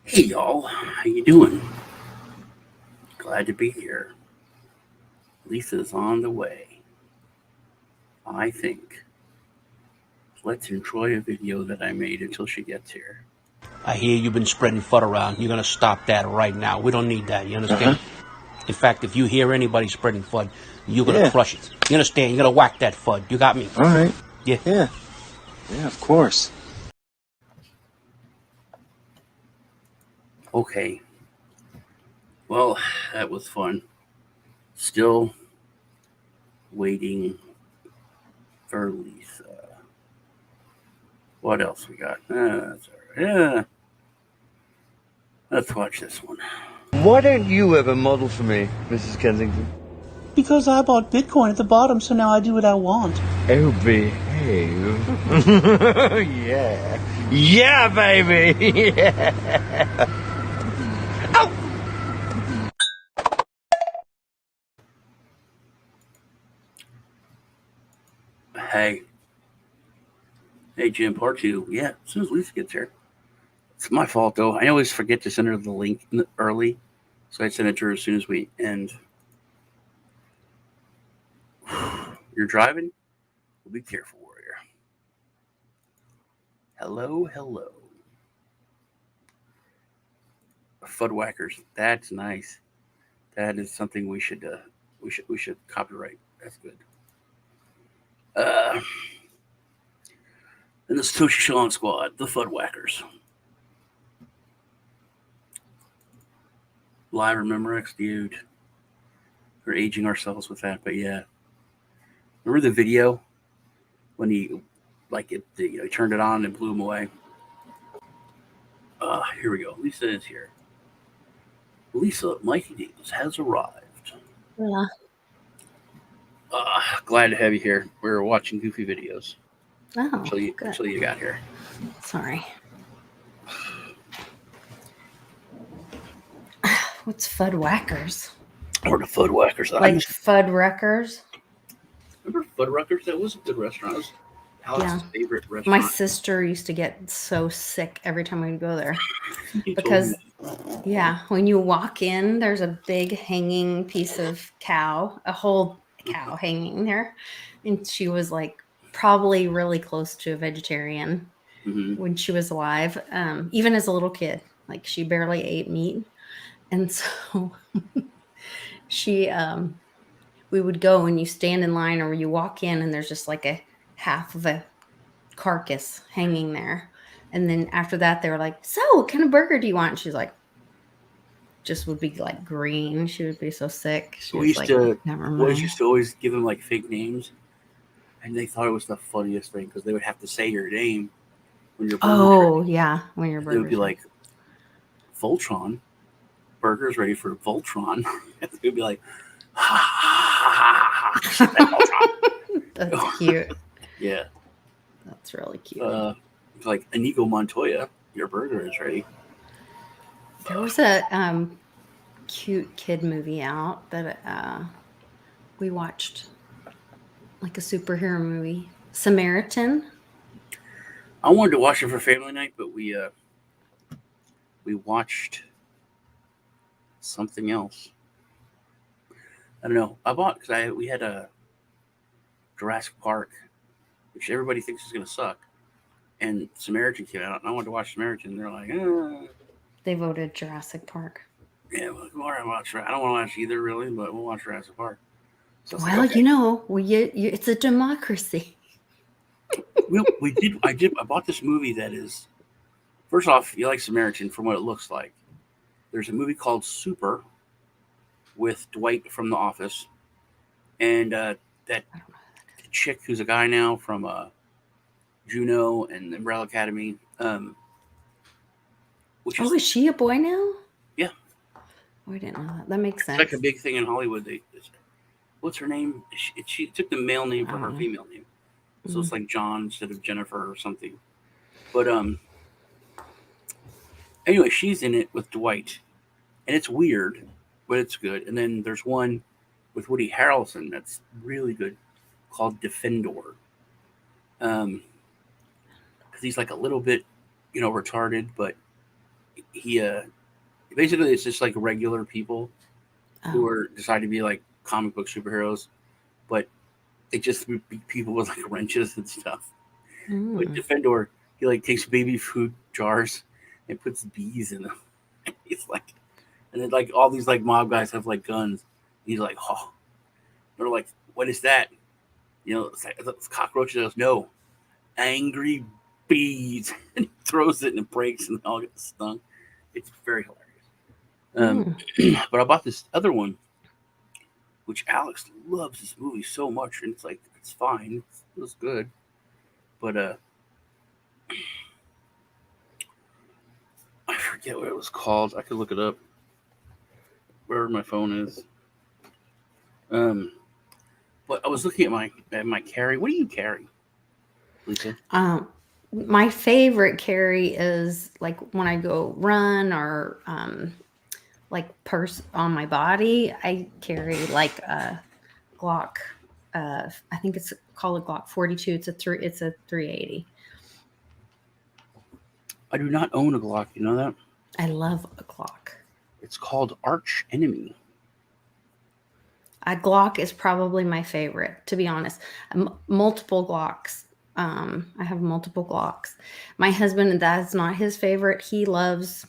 Hey y'all, how you doing? Glad to be here. Lisa's on the way, I think. Let's enjoy a video that I made until she gets here. I hear you've been spreading FUD around. You're going to stop that right now. We don't need that. You understand? In fact, if you hear anybody spreading FUD, you're going to crush it. You understand? You're going to whack that FUD. You got me? All right. Yeah. Yeah, of course. Okay. Well, that was fun. Still waiting for Lisa. What else we got? That's all right. Yeah. Let's watch this one. Why don't you have a model for me, Mrs. Kensington? Because I bought Bitcoin at the bottom, so now I do what I want. Oh, behave. Yeah. Yeah, baby. Yeah. Hey. Hey, Jim, part two. Yeah, as soon as Lisa gets here. It's my fault, though. I always forget to send her the link early, so I send it to her as soon as we end. You're driving? Well, be careful, warrior. Hello, hello. FUD whackers. That's nice. That is something we should copyright. That's good. And the Satoshi Sean Squad, the FUD whackers. Live Remember-X, dude. We're aging ourselves with that, but yeah. Remember the video when he turned it on and blew him away? Here we go. Lisa is here. Lisa, Mikey Davis has arrived. Yeah. Glad to have you here. We're watching goofy videos. Oh, until you got here. Sorry. What's FUD whackers? Or the FUD whackers. Like FUD wreckers? Remember FUD wreckers? That was a good restaurant. It was Alex's favorite restaurant. My sister used to get so sick every time we'd go there. Because, when you walk in, there's a big hanging piece of cow, a whole cow hanging there. And she was like probably really close to a vegetarian when she was alive, even as a little kid. Like she barely ate meat. And so we would go and you stand in line or you walk in and there's just like a half of a carcass hanging there. And then after that, they were like, so what kind of burger do you want? And she's like, just would be like green. She would be so sick. We used to always give them like fake names. And they thought it was the funniest thing because they would have to say your name when your burger when your burger. It would be like, Voltron. Burger's ready for Voltron. It would be like, That's cute. Yeah. That's really cute. Like Inigo Montoya, your burger is ready. There was a cute kid movie out that we watched, like a superhero movie, Samaritan. I wanted to watch it for family night, but we watched something else. I don't know. We had a Jurassic Park, which everybody thinks is going to suck, and Samaritan came out, and I wanted to watch Samaritan. They're like, They voted Jurassic Park. Yeah, we'll watch. I don't want to watch either, really, but we'll watch Jurassic Park. So well, okay. It's a democracy. We did. I bought this movie that is. First off, you like Samaritan from what it looks like. There's a movie called Super with Dwight from The Office, and that chick who's a guy now from Juno and Umbrella Academy. Is she a boy now? Yeah. Oh, I didn't know that. That makes sense. It's like a big thing in Hollywood. What's her name? She took the male name for her female name, so it's like John instead of Jennifer or something. But anyway, she's in it with Dwight, and it's weird, but it's good. And then there's one with Woody Harrelson that's really good, called Defendor. Because he's like a little bit, retarded, but he basically it's just like regular people who Oh. are decide to be like comic book superheroes, but they just beat people with like wrenches and stuff. Like Mm. Defendor, he like takes baby food jars and puts bees in them. He's like, and then like all these like mob guys have like guns. He's like, oh, they're like, what is that? You know, it's cockroaches. He goes, no, angry bees. And he throws it and it breaks and they all get stung. It's very hilarious. Mm. But I bought this other one, which Alex loves this movie so much, and it's like it's fine, it was good, but I forget what it was called. I could look it up. Where my phone is. Um, but I was looking at my carry. What do you carry, Lisa? My favorite carry is like when I go run or like purse on my body. I carry like a Glock. I think it's called a Glock 42. It's a 380. I do not own a Glock. You know that? I love a Glock. It's called Arch Enemy. A Glock is probably my favorite, to be honest. Multiple Glocks. I have multiple Glocks. My husband, that's not his favorite. He loves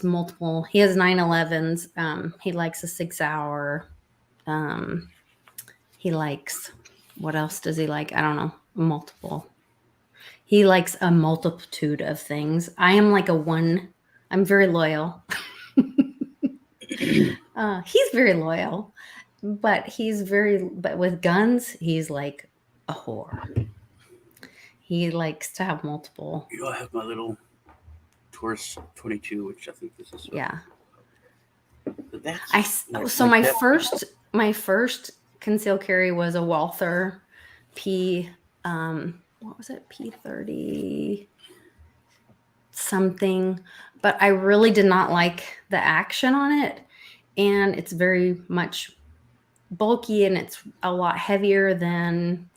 multiple. He has 911s. He likes a 6 hour. He likes, what else does he like? I don't know. Multiple. He likes a multitude of things. I am like I'm very loyal. He's very loyal, but but with guns, he's like a whore. He likes to have multiple. You know, I have my little Taurus 22, which I think this is. Yeah. But that's My first concealed carry was a Walther P. What was it? P30 something, but I really did not like the action on it, and it's very much bulky and it's a lot heavier than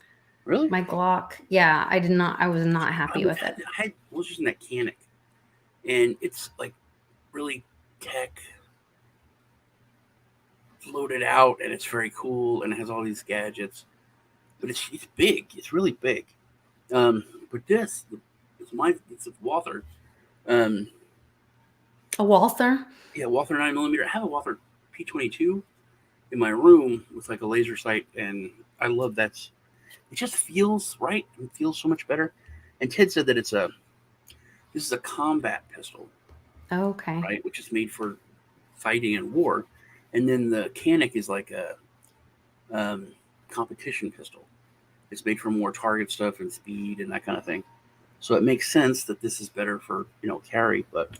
really my Glock. Yeah, I was not happy with it. I was using that Canic, and it's like really tech loaded out, and it's very cool, and it has all these gadgets. But it's big. It's really big. But it's a Walther. Um, A Walther? yeah, Walther 9mm. I have a Walther P22 in my room with like a laser sight, and I love that. It just feels right. It feels so much better. And Ted said that this is a combat pistol, Okay. right, which is made for fighting and war, and then the Canic is like a competition pistol. It's made for more target stuff and speed and that kind of thing. So it makes sense that this is better for carry. But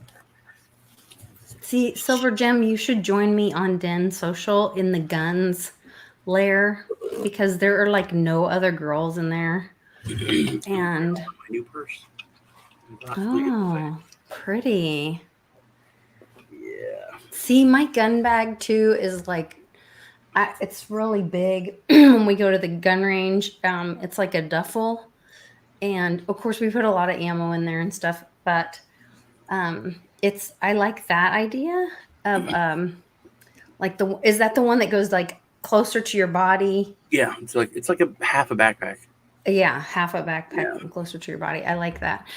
see, Silver Gem, you should join me on Den Social in the guns lair because there are like no other girls in there. And my new purse. oh, pretty. Yeah. See, my gun bag too is like, it's really big. When we go to the gun range, it's like a duffel, and of course we put a lot of ammo in there and stuff. But I like that idea of like is that the one that goes like closer to your body? Yeah, it's like a half a backpack. Yeah, half a backpack and closer to your body. I like that.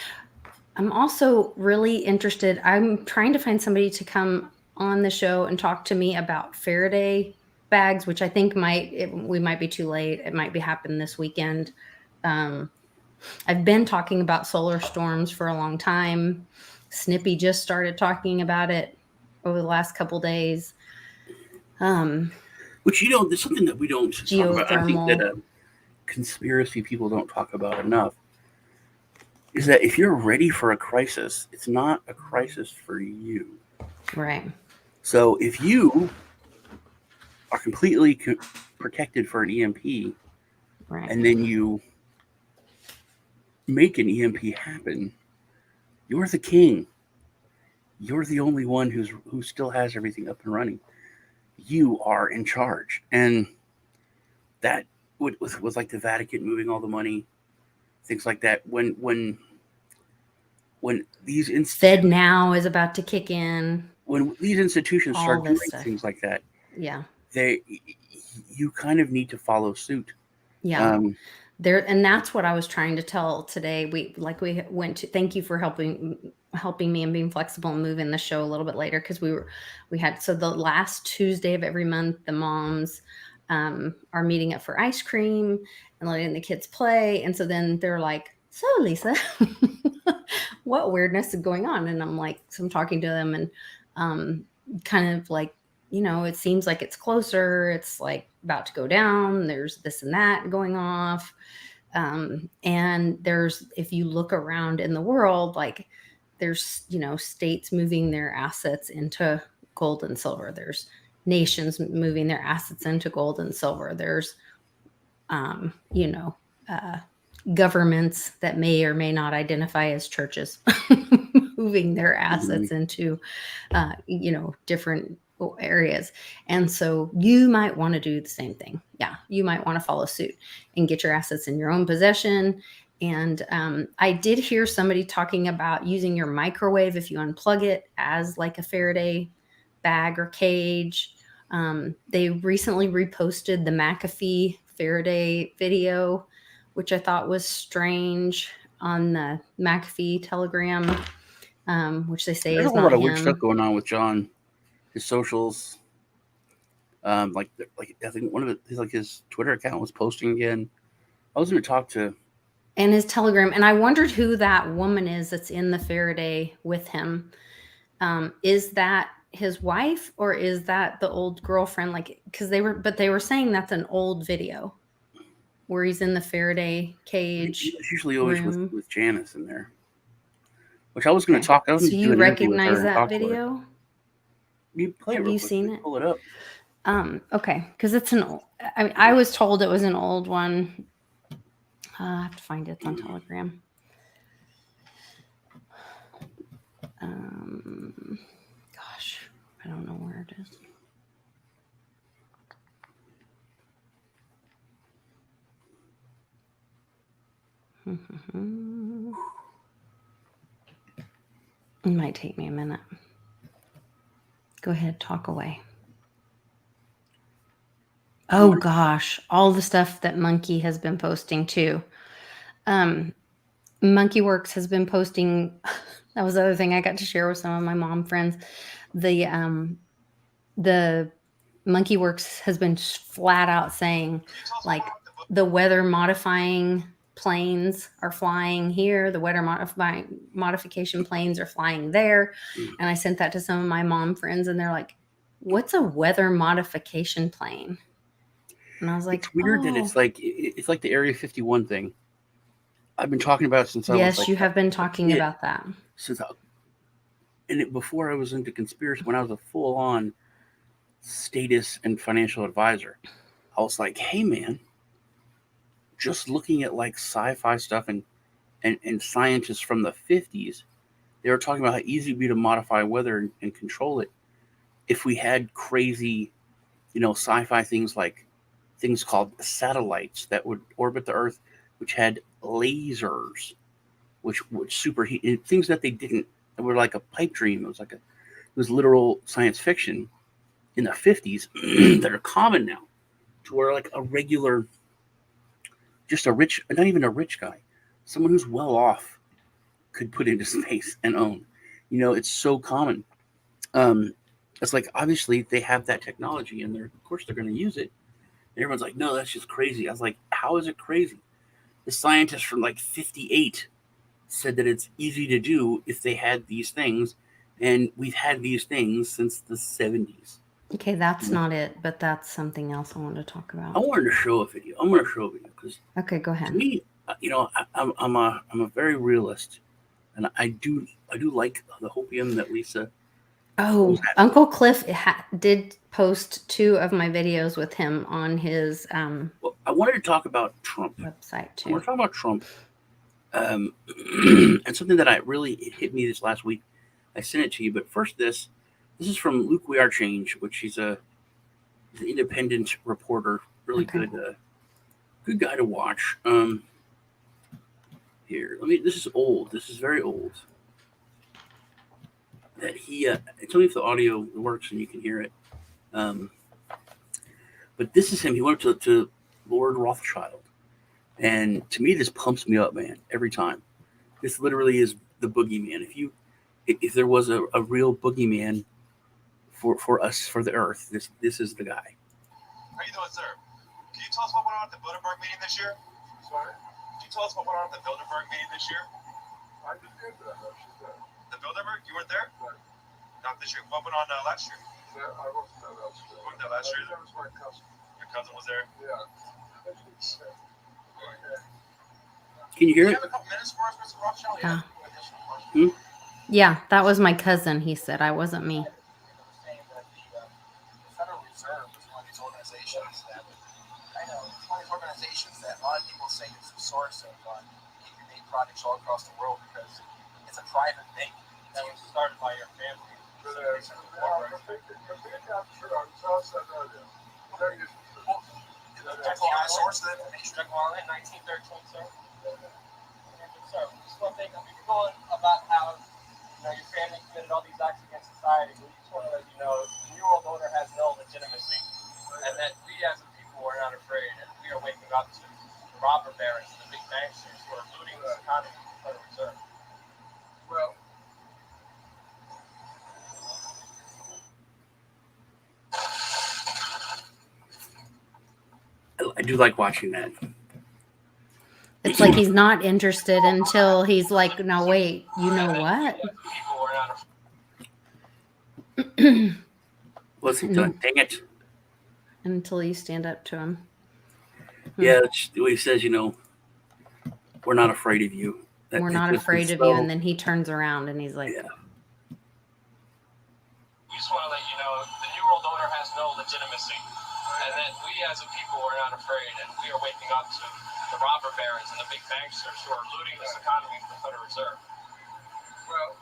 I'm also really interested. I'm trying to find somebody to come on the show and talk to me about Faraday bags, which I think we might be too late. It might be happening this weekend. I've been talking about solar storms for a long time. Snippy just started talking about it over the last couple days. Which there's something that we don't talk about. I think that conspiracy people don't talk about enough is that if you're ready for a crisis, it's not a crisis for you. Right. So if you are completely protected for an EMP, Right. and then you make an EMP happen, you're the king. You're the only one who still has everything up and running. You are in charge. And that was like the Vatican moving all the money, things like that. When when these Fed Now is about to kick in. When these institutions All start this doing stuff. things like that, Yeah. you kind of need to follow suit. Yeah. And that's what I was trying to tell today. We went to, thank you for helping me and being flexible and moving the show a little bit later, because so the last Tuesday of every month, the moms are meeting up for ice cream and letting the kids play. And so then they're like, so Lisa, what weirdness is going on? And I'm like, so I'm talking to them and kind of like, it seems like it's closer. It's like about to go down. There's this and that going off. And if you look around in the world, like there's, states moving their assets into gold and silver. There's nations moving their assets into gold and silver. There's, governments that may or may not identify as churches moving their assets into, different areas. And so you might want to do the same thing. Yeah. You might want to follow suit and get your assets in your own possession. And I did hear somebody talking about using your microwave, if you unplug it, as like a Faraday bag or cage. They recently reposted the McAfee Faraday video, which I thought was strange, on the McAfee Telegram, which they say is not him. There's a lot of weird stuff going on with John, his socials. Like I think one of his Twitter account was posting again. I was going to talk to. And his Telegram, and I wondered who that woman is that's in the Faraday with him. Is that his wife, or is that the old girlfriend? Like, because they were saying that's an old video where he's in the Faraday cage. It's usually always with Janice in there. Which I was going to talk. I was so you recognize that video? Have you seen it? Pull it up. Okay, because it's an old. I was told it was an old one. I have to find it. It's on Telegram. Gosh, I don't know where it is. It might take me a minute. Go ahead, talk away. Oh gosh, all the stuff that Monkey has been posting too. Monkeyworks has been posting. That was the other thing I got to share with some of my mom friends. The Monkeyworks has been flat out saying, like, the weather modifying planes are flying here. The weather modification planes are flying there. And I sent that to some of my mom friends, and they're like, "What's a weather modification plane?" And I was like, it's weird that it's like the Area 51 thing. I've been talking about it since I was Yes, you have been talking about that. Before I was into conspiracy, when I was a full-on status and financial advisor, I was like, hey man, just looking at like sci-fi stuff and scientists from the 50s, they were talking about how easy it would be to modify weather and control it if we had crazy, sci-fi things like things called satellites that would orbit the Earth, which had lasers, which would superheat, things that they didn't, that were like a pipe dream. It was literal science fiction in the 50s that are common now, to where like a regular, just a rich, not even a rich guy, someone who's well off could put into space and own. It's so common. It's like, obviously they have that technology and of course they're going to use it. And everyone's like, no, that's just crazy. I was like, how is it crazy? The scientist from like 58 said that it's easy to do if they had these things. And we've had these things since the 70s. Okay, that's not it, but that's something else I wanted to talk about. I wanted to show a video. I'm going to show a video because, okay, go ahead. To me, I'm a very realist, and I do like the hopium that Lisa. Oh, Uncle Cliff did post 2 of my videos with him on his well, I wanted to talk about Trump website too. I want to talk about Trump, and something that it hit me this last week. I sent it to you, but first this is from Luke We Are Change, which he's an independent reporter, really good guy to watch. Here, this is old. This is very old. that he. It's only if the audio works and you can hear it. But this is him. He went up to Lord Rothschild, and to me, this pumps me up, man. Every time. This literally is the boogeyman. If there was a real boogeyman for us, for the Earth, this is the guy. How you doing, sir? Can you tell us what went on at the Bilderberg meeting this year? Sorry? Can you tell us what went on at the Bilderberg meeting this year? I didn't hear that. The Bilderberg? You weren't there? Right. Not this year. What went on last year? Yeah, I wasn't there last year. You weren't there last year? That was my cousin. Your cousin was there? Yeah. Can you hear Do you it? have a couple minutes for us, Mr. Rothschild? Yeah. Hmm? Yeah, that was my cousin. He said I wasn't me. Saying that the Federal Reserve is one of these organizations that, I know, it's one of these organizations that a lot of people say is the source of keeping made projects all across the world because it's a private thing that was started by your family. Check the source of the information. Check in 1913, sir. Sir, just one thing. We were going about how your family committed all these acts against society. We just want to let you know the New World Order has no legitimacy, and that we as a people are not afraid, and we are waking up to the robber barons and the big banksters who are looting this economy from the Federal Reserve. Well. I do like watching that. It's like he's not interested until he's like, no, wait, you know what? What's he doing? Dang it. Until you stand up to him. Yeah, that's what he says, we're not afraid of you. We're not afraid of you. And then he turns around and he's like, yeah. We just want to let you know the New World Order has no legitimacy, and that we as a people are not afraid, and we are waking up to the robber barons and the big banksters who are looting this economy from the Federal Reserve. Well,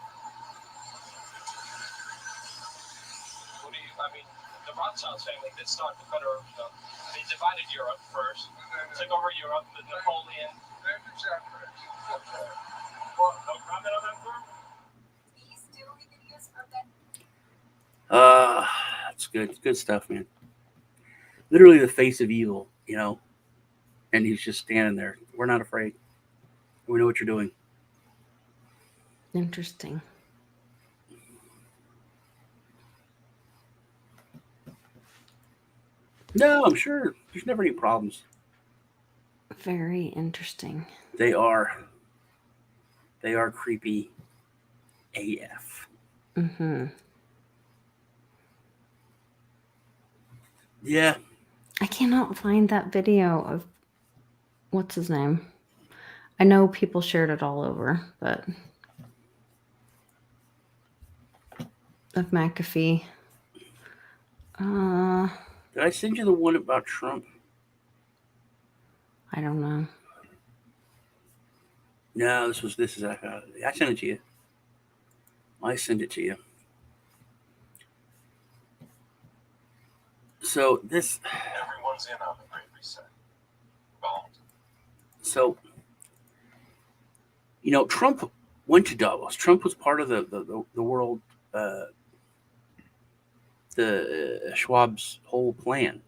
the Rothschild family did start the Federal Reserve. They divided Europe first, took over Europe with Napoleon. No comment on that, sir? That's good stuff, man. Literally the face of evil, and he's just standing there. We're not afraid. We know what you're doing. Interesting. No, I'm sure there's never any problems. Very interesting. They are creepy AF. Mm-hmm. Yeah. I cannot find that video of what's his name. I know people shared it all over, but of McAfee. Did I send you the one about Trump? I don't know. No, this is I sent it to you. I sent it to you. So this. Everyone's in on the Great Reset. So, Trump went to Davos. Trump was part of the world, the Schwab's whole plan.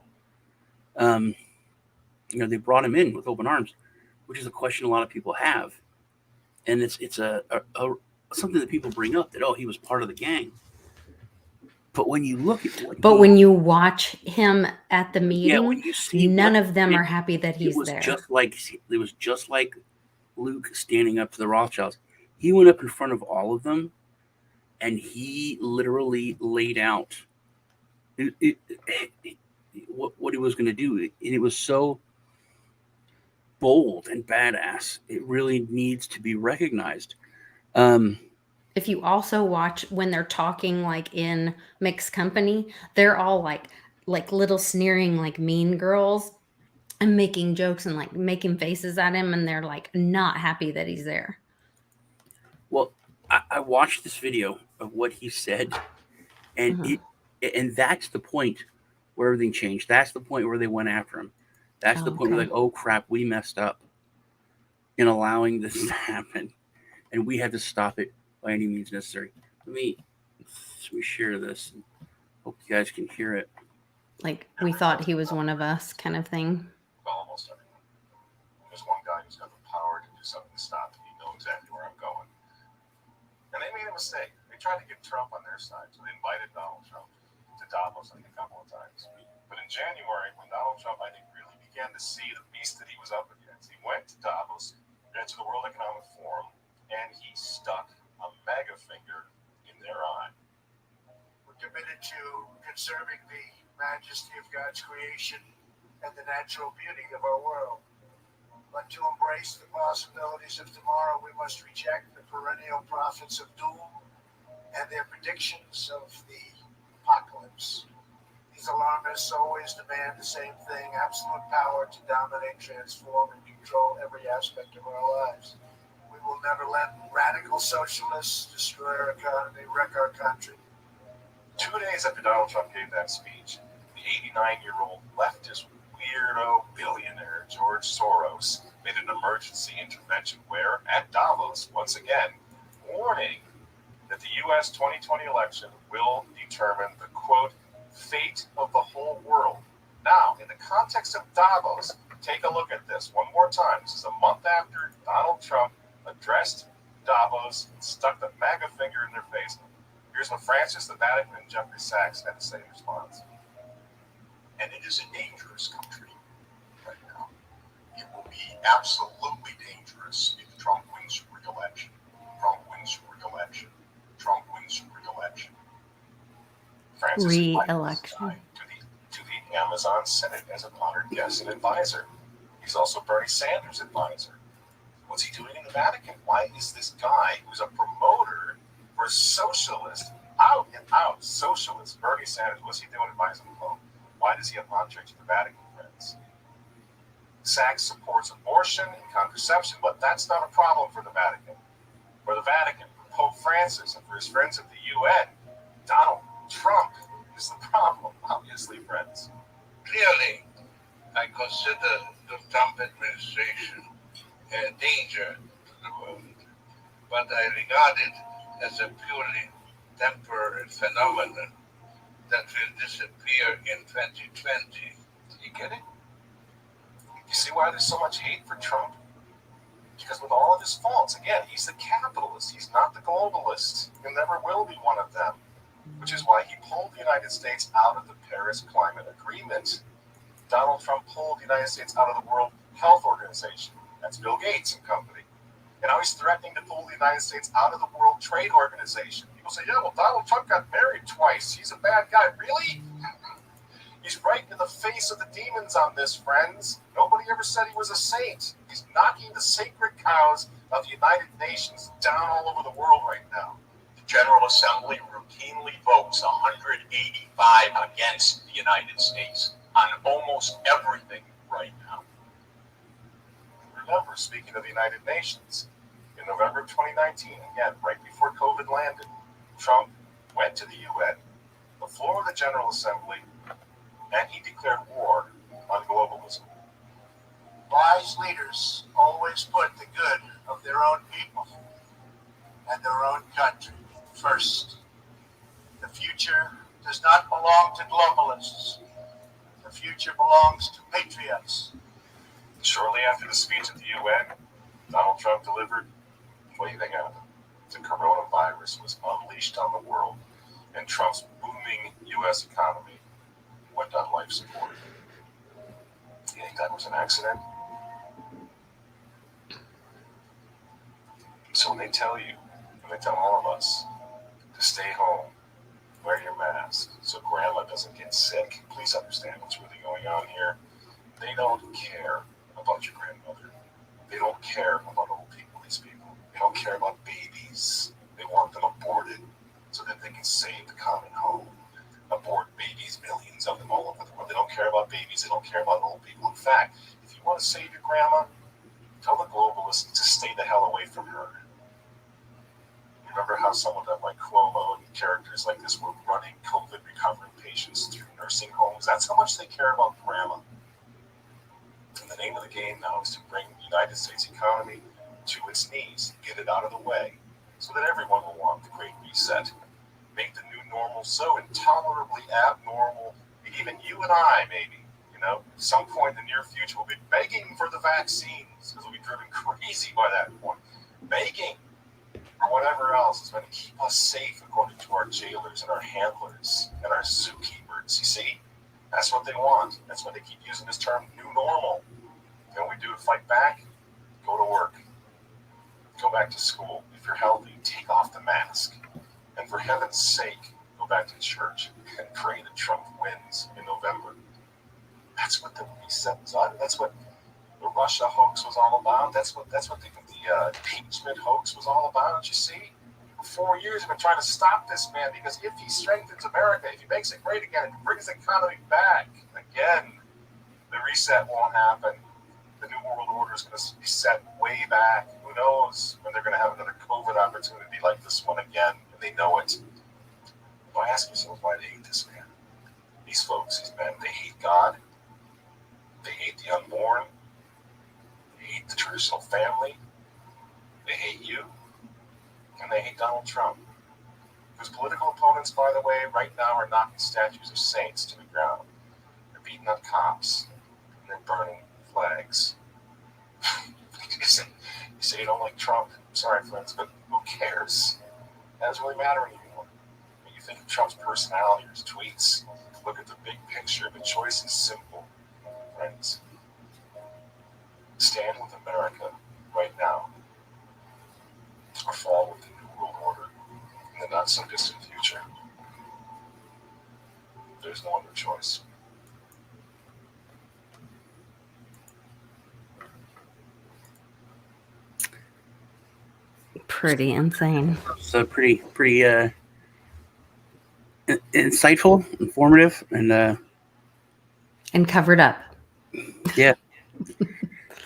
They brought him in with open arms, which is a question a lot of people have, and it's a something that people bring up that he was part of the gang. But when you look at when you watch him at the meeting, when you see none of them are happy that he's there. It was just like Luke standing up to the Rothschilds. He went up in front of all of them, and he literally laid out what he was going to do, and it was so bold and badass. It really needs to be recognized. If you also watch when they're talking like in mixed company, they're all like little sneering, like mean girls and making jokes and like making faces at him. And they're like not happy that he's there. Well, I watched this video of what he said, and and that's the point where everything changed. That's the point where they went after him. That's the point where like, oh crap, we messed up in allowing this to happen, and we had to stop it by any means necessary. Let me Let me share this. Hope you guys can hear it. Like we thought he was one of us kind of thing. Well, almost everyone. There's one guy who's got the power to do something to stop it. He knows exactly where I'm going. And they made a mistake. They tried to get Trump on their side, so they invited Donald Trump to Davos, I think, a couple of times. But in January, when Donald Trump, I think, really began to see the beast that he was up against, he went to Davos, to the World Economic Forum, and he stuck a mega finger in their eye. We're committed to conserving the majesty of God's creation and the natural beauty of our world. But to embrace the possibilities of tomorrow, we must reject the perennial prophets of doom and their predictions of the apocalypse. These alarmists always demand the same thing: absolute power to dominate, transform, and control every aspect of our lives. We will never let radical socialists destroy our economy, wreck our country. 2 days after Donald Trump gave that speech, the 89-year-old leftist weirdo billionaire George Soros made an emergency intervention where, at Davos, once again, warning that the U.S. 2020 election will determine the, quote, fate of the whole world. Now, in the context of Davos, take a look at this one more time. This is a month after Donald Trump addressed Davos and stuck the MAGA finger in their face. Here's what Francis, the Vatican, and Jeffrey Sachs had to say in response. And it is a dangerous country right now. It will be absolutely dangerous if Trump wins re-election. Trump wins re-election. Trump wins re-election. Francis Re-election. to the Amazon Senate as an honored guest and advisor. He's also Bernie Sanders' advisor. What's he doing in the Vatican? Why is this guy who's a promoter for socialist, out and out socialist Bernie Sanders, what's he doing advising the Pope? Why does he have entree to the Vatican, friends? Sachs supports abortion and contraception, but that's not a problem for the Vatican. For the Vatican, for Pope Francis, and for his friends at the UN, Donald Trump is the problem, obviously, friends. Clearly, I consider the Trump administration a danger to the world, but I regard it as a purely temporary phenomenon that will disappear in 2020. You get it? You see why there's so much hate for Trump? Because with all of his faults, again, he's the capitalist. He's not the globalist. He never will be one of them. Which is why he pulled the United States out of the Paris Climate Agreement. Donald Trump pulled the United States out of the World Health Organization. That's Bill Gates and company. And now he's threatening to pull the United States out of the World Trade Organization. People say, yeah, well, Donald Trump got married twice. He's a bad guy. Really? He's right in the face of the demons on this, friends. Nobody ever said he was a saint. He's knocking the sacred cows of the United Nations down all over the world right now. The General Assembly routinely votes 185 against the United States on almost everything right now. Remember, speaking of the United Nations, in November of 2019, again, right before COVID landed, Trump went to the UN, the floor of the General Assembly, and he declared war on globalism. Wise leaders always put the good of their own people and their own country first. The future does not belong to globalists. The future belongs to patriots. Shortly after the speech at the UN, Donald Trump delivered, what do you think happened? The coronavirus was unleashed on the world, and Trump's booming U.S. economy went on life support. Do you think that was an accident? So when they tell you, when they tell all of us to stay home, wear your mask so grandma doesn't get sick, please understand what's really going on here. They don't care about your grandmother. They don't care about old people, these people. They don't care about babies. They want them aborted so that they can save the common home. Abort babies, millions of them all over the world. They don't care about babies. They don't care about old people. In fact, if you want to save your grandma, tell the globalists to stay the hell away from her. Remember how some of them, like Cuomo and characters like this, were running COVID recovering patients through nursing homes? That's how much they care about grandma. And the name of the game now is to bring the United States economy to its knees, get it out of the way, so that everyone will want the Great Reset. made the new normal so intolerably abnormal, even you and I, maybe, at some point in the near future, will be begging for the vaccines because we'll be driven crazy by that point. Begging or whatever else is going to keep us safe, according to our jailers and our handlers and our zookeepers. You see, that's what they want. That's why they keep using this term, new normal. You know what we do to fight back? Go to work. Go back to school. If you're healthy, take off the mask. And for heaven's sake, go back to church and pray that Trump wins in November. That's what the reset was on. That's what the Russia hoax was all about. That's what the impeachment hoax was all about. You see, for 4 years we've been trying to stop this man, because if he strengthens America, if he makes it great again, if he brings the economy back again, the reset won't happen. The new world order is going to be set way back. Who knows when they're going to have another COVID opportunity like this one again, and they know it. Well, ask yourself why they hate this man. These folks, these men, they hate God. They hate the unborn. They hate the traditional family. They hate you. And they hate Donald Trump. Whose political opponents, by the way, right now are knocking statues of saints to the ground. They're beating up cops. And they're burning flags. You say you don't like Trump. I'm sorry, friends, but who cares? That doesn't really matter anymore. When you think of Trump's personality or his tweets, look at the big picture. The choice is simple, friends. Stand with America right now, or fall with the New World Order in the not-so-distant future. There's no other choice. Pretty insane. So pretty insightful, informative, and covered up. Yeah.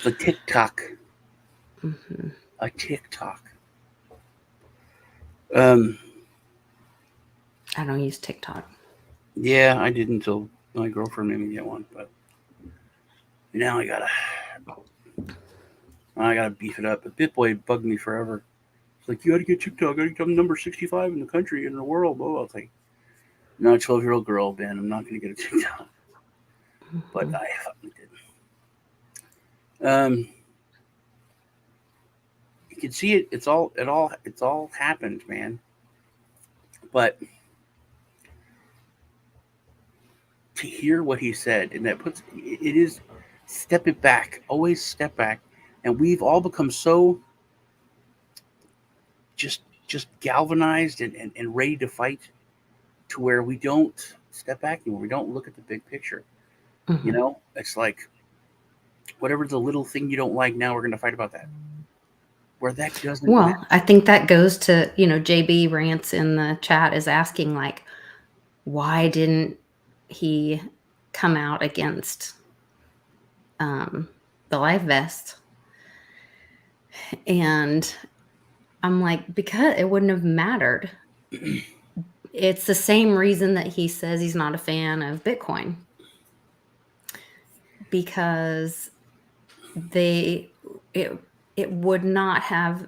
The TikTok. Mm-hmm. A TikTok. I don't use TikTok. Yeah, I did until my girlfriend made me get one, but now I gotta beef it up. But BitBoy bugged me forever. It's like, you gotta get TikTok. I gotta become number 65 in the country, in the world. Blah, blah. I was like, I'm not a 12-year-old girl, Ben. I'm not gonna get a TikTok. Mm-hmm. But I fucking did. You can see it. It's all happened, man. But to hear what he said, and it is step it back. Always step back. And we've all become so just galvanized and ready to fight, to where we don't step back anymore. We don't look at the big picture. Mm-hmm. It's like, whatever the little thing you don't like, now we're going to fight about that. Where that doesn't matter. I think that goes to, JB Rants in the chat is asking, like, why didn't he come out against the life vest? And I'm like, because it wouldn't have mattered. It's the same reason that he says he's not a fan of Bitcoin, because it would not have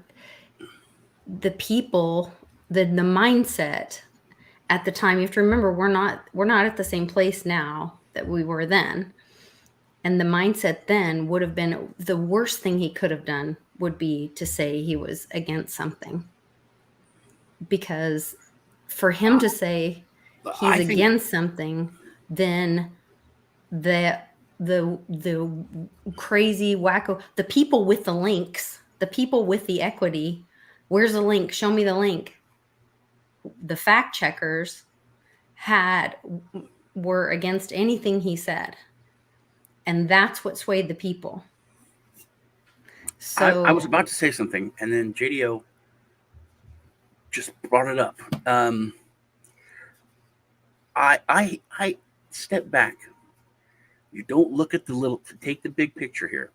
the people, the mindset at the time. You have to remember, we're not at the same place now that we were then. And the mindset then would have been, the worst thing he could have done would be to say he was against something. Because for him to say he's against something, then the crazy wacko, the people with the links, the people with the equity, where's the link? Show me the link. The fact checkers were against anything he said. And that's what swayed the people. So I was about to say something, and then JDO just brought it up. I step back. You don't look at take the big picture here.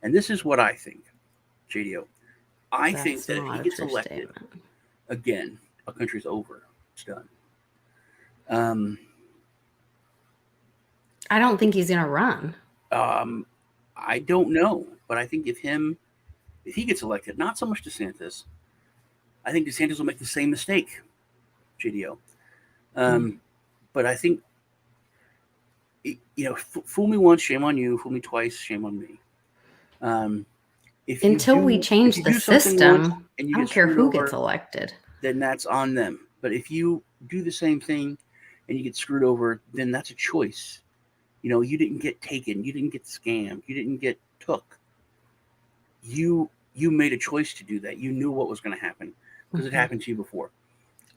And this is what I think, JDO. I think that if he gets elected again, our country's over. It's done. I don't think he's going to run. I don't know, but I think if he gets elected, not so much DeSantis, I think DeSantis will make the same mistake. JDO. But I think, fool me once, shame on you. Fool me twice, shame on me. Until we change the system, and you I don't get care screwed who over, gets elected. then that's on them. But if you do the same thing and you get screwed over, then that's a choice. You didn't get taken. You didn't get scammed. You didn't get took. You made a choice to do that. You knew what was going to happen because it happened to you before.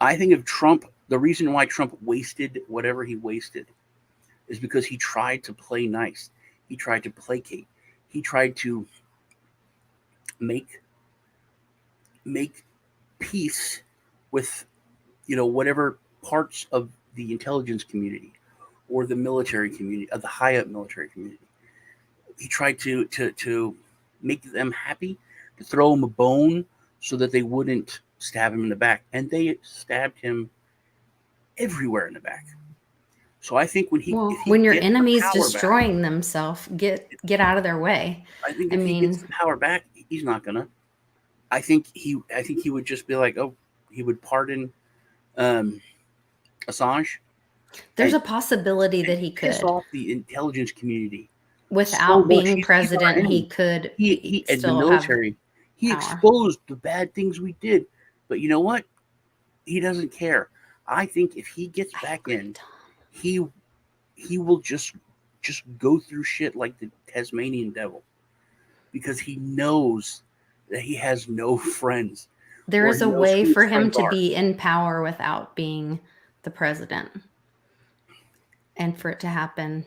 I think of Trump, the reason why Trump wasted whatever he wasted is because he tried to play nice. He tried to placate. He tried to make peace with, whatever parts of the intelligence community or the military community, of the high-up military community. He tried to make them happy, to throw him a bone so that they wouldn't stab him in the back. And they stabbed him everywhere in the back. So I think when your enemy's destroying themselves, get out of their way. I think if he gets the power back, he's not gonna. I think he would just be like, he would pardon Assange. There's a possibility that he could piss off the intelligence community without being president. He could. He and the military. He exposed the bad things we did, but you know what? He doesn't care. I think if he gets back in, he will just go through shit like the Tasmanian devil, because he knows that he has no friends. There is a way for him to be in power without being the president, and for it to happen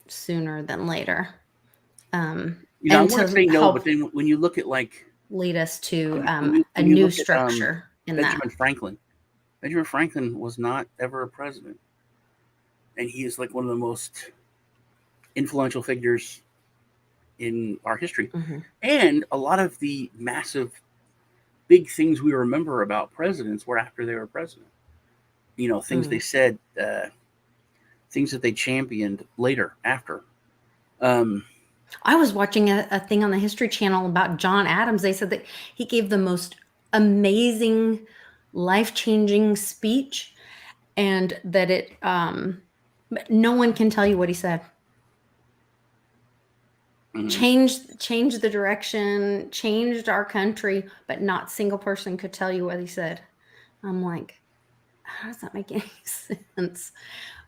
sooner than later. I want to say no, but then when you look at lead us to a new structure in Benjamin Franklin. Benjamin Franklin was not ever a president, and he is one of the most influential figures in our history. And a lot of the massive, big things we remember about presidents were after they were president. Things they said, things that they championed later, after. I was watching a thing on the History Channel about John Adams. They said that he gave the most amazing, life-changing speech, and that no one can tell you what he said. Changed the direction, changed our country, but not a single person could tell you what he said. I'm like, how does that make any sense?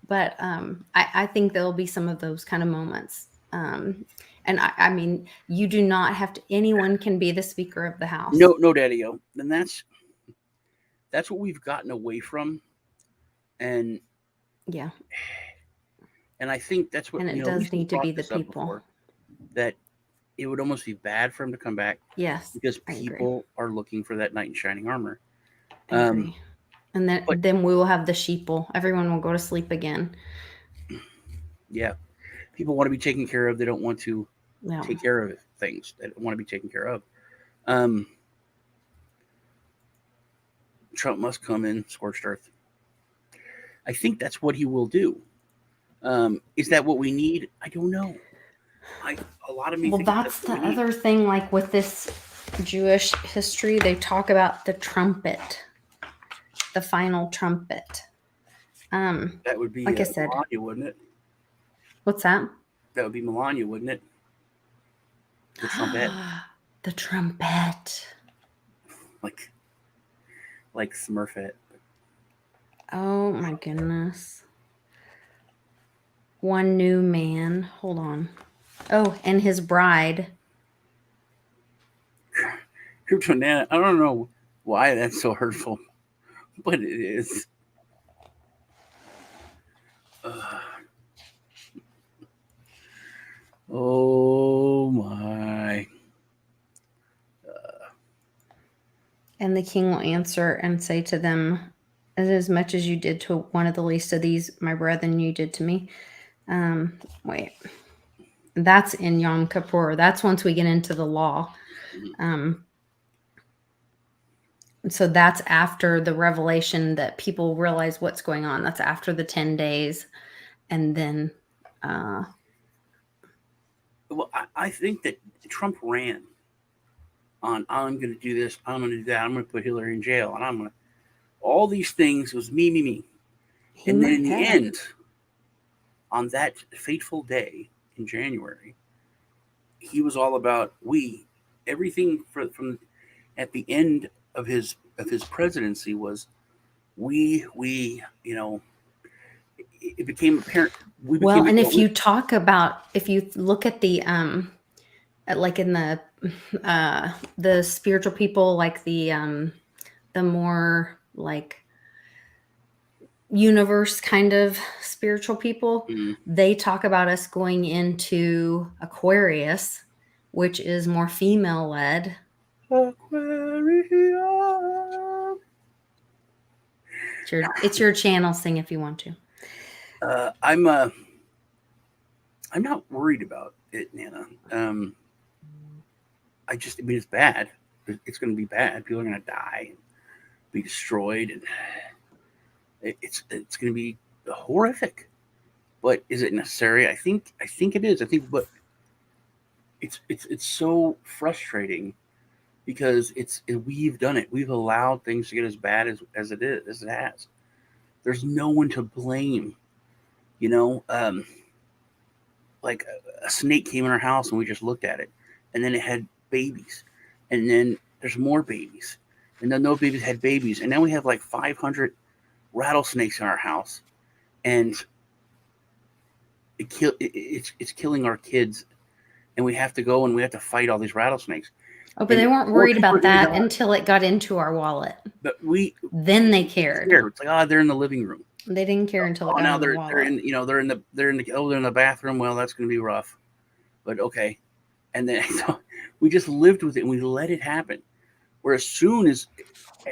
But I think there'll be some of those kind of moments. And I mean, you do not have to. Anyone can be the Speaker of the House. No, Daddy-o. And that's what we've gotten away from. And yeah. And I think that's what. And it does need to be the people. Before, that it would almost be bad for him to come back. Yes, because people are looking for that knight in shining armor. I agree. And then we will have the sheeple. Everyone will go to sleep again. Yeah. People want to be taken care of. They don't want to take care of things. They don't want to be taken care of. Trump must come in scorched earth. I think that's what he will do. Is that what we need? I don't know. A lot of me. Well, that's the other thing. Like with this Jewish history, they talk about the trumpet, the final trumpet. That would be like I said, Melania, wouldn't it? What's that? That would be Melania, wouldn't it? The trumpet. The trumpet. Like Smurfette. Oh my goodness. One new man. Hold on. Oh, and his bride. Kryptonana. I don't know why that's so hurtful, but it is. Oh my. And the king will answer and say to them, as much as you did to one of the least of these, my brethren, you did to me. Wait. That's in Yom Kippur. That's once we get into the law. So that's after the revelation that people realize what's going on. That's after the 10 days. And then... Well, I think that Trump ran on, I'm going to do this, I'm going to do that, I'm going to put Hillary in jail, and I'm going to... all these things. It was me, me, me. He And then might in the have. end, on that fateful day in January, he was all about we. Everything from at the end of his presidency was we. You know, it became apparent. We Well, became and if you look at the like in the spiritual people, like the more like universe kind of spiritual people, they talk about us going into Aquarius, which is more female led. Aquarium. It's your channel. Sing if you want to. I'm not worried about it, Nana. I mean, it's bad. It's going to be bad. People are going to die and be destroyed, and it's going to be horrific. But is it necessary? I think it is. I think, but it's so frustrating because we've done it. We've allowed things to get as bad as it has. There's no one to blame. You know, like a snake came in our house and we just looked at it, and then it had babies, and then there's more babies, and then those babies had babies, and now we have like 500 rattlesnakes in our house, and it's killing our kids, and we have to go and we have to fight all these rattlesnakes. Oh, but they weren't worried about that until it got into our wallet. But then they cared. It's like, they're in the living room. They didn't care until it got in the wallet. They're in the bathroom. Well, that's going to be rough, but okay. And then we just lived with it and we let it happen. Where as soon as,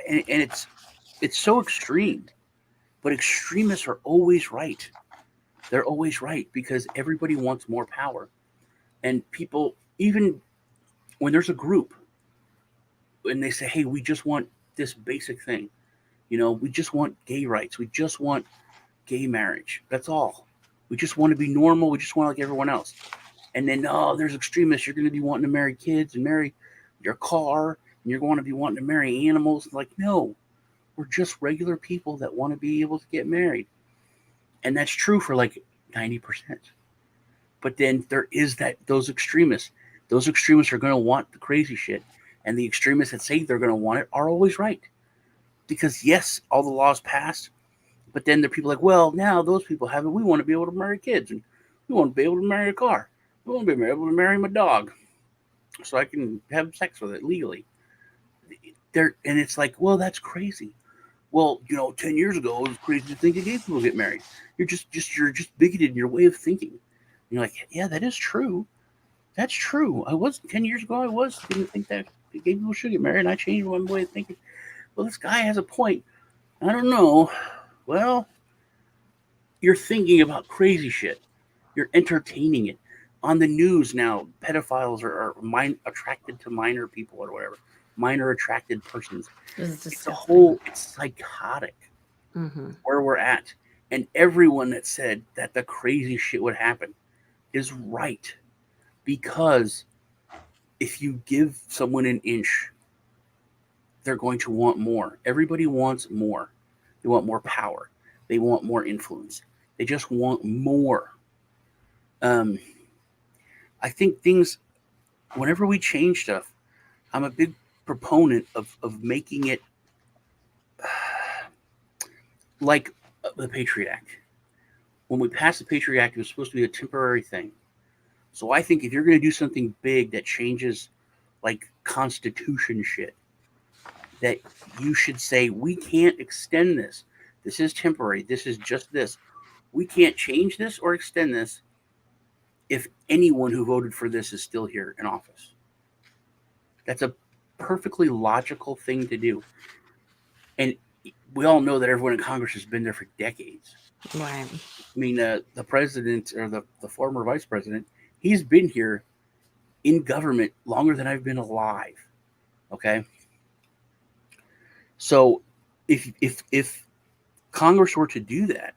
and it's so extreme, but extremists are always right. They're always right because everybody wants more power, and people, even when there's a group and they say, "Hey, we just want this basic thing," we just want gay rights, we just want gay marriage. That's all. We just want to be normal. We just want like everyone else. And then, there's extremists. You're going to be wanting to marry kids and marry your car, and you're going to be wanting to marry animals. Like, no, we're just regular people that want to be able to get married. And that's true for like 90%. But then there is those extremists. Those extremists are going to want the crazy shit. And the extremists that say they're going to want it are always right. Because, yes, all the laws passed. But then there are people like, well, now those people have it. We want to be able to marry kids. And we want to be able to marry a car. We want to be able to marry my dog. So I can have sex with it legally. And it's like, well, that's crazy. Well, 10 years ago, it was crazy to think that gay people get married. You're just bigoted in your way of thinking. And you're like, yeah, that is true. That's true. 10 years ago, didn't think that gay people should get married, and I changed my way of thinking. Well, this guy has a point. I don't know. Well, you're thinking about crazy shit. You're entertaining it. On the news now, pedophiles are attracted to minor people or whatever. Minor attracted persons. It's psychotic where we're at. And everyone that said that the crazy shit would happen is right. Because if you give someone an inch, they're going to want more. Everybody wants more. They want more power. They want more influence. They just want more. I think whenever we change stuff, I'm a big proponent of making it like the Patriot Act. When we passed the Patriot Act, it was supposed to be a temporary thing. So I think if you're going to do something big that changes like Constitution shit, that you should say, we can't extend this. This is temporary. This is just this. We can't change this or extend this if anyone who voted for this is still here in office. That's a perfectly logical thing to do. And we all know that everyone in Congress has been there for decades. Right. I mean, the president or the former vice president, he's been here in government longer than I've been alive. Okay. So if Congress were to do that,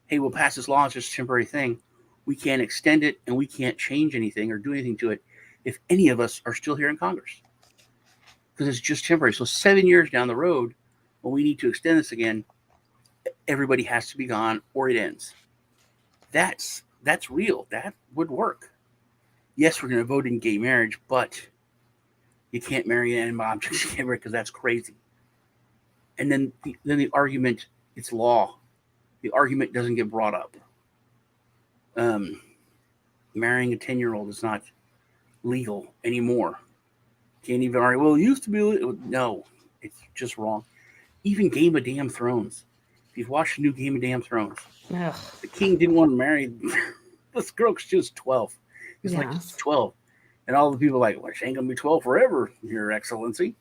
hey, we'll pass this law, it's just a temporary thing. We can't extend it and we can't change anything or do anything to it if any of us are still here in Congress. Because it's just temporary. So 7 years down the road, well, we need to extend this again. Everybody has to be gone or it ends. That's real. That would work. Yes, we're going to vote in gay marriage, but you can't marry an animal object because that's crazy. And then the argument, it's law. The argument doesn't get brought up. Marrying a 10-year-old is not legal anymore. Can't even argue, well, it used to be legal. No, it's just wrong. Even Game of Damn Thrones. If you've watched the new Game of Damn Thrones, Ugh. the king didn't want to marry this girl because she was 12. He's like, Yes. 12. And all the people are like, well, she ain't going to be 12 forever, Your Excellency.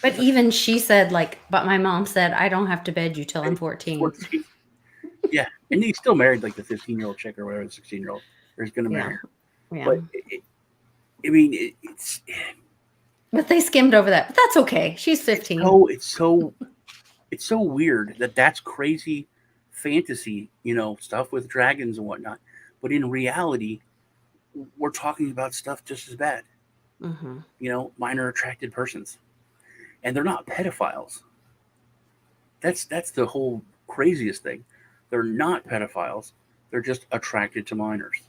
But even she said, like, but my mom said, I don't have to bed you till I'm 14. 14. Yeah. And he's still married, like the 15-year-old chick or whatever, the 16-year-old. Or he's going to marry her. Yeah. But, it's... But they skimmed over that. But that's okay. She's 15. It's so weird that's crazy fantasy, stuff with dragons and whatnot. But in reality, we're talking about stuff just as bad. Mm-hmm. Minor attracted persons. And they're not pedophiles. That's the whole craziest thing. They're not pedophiles. They're just attracted to minors.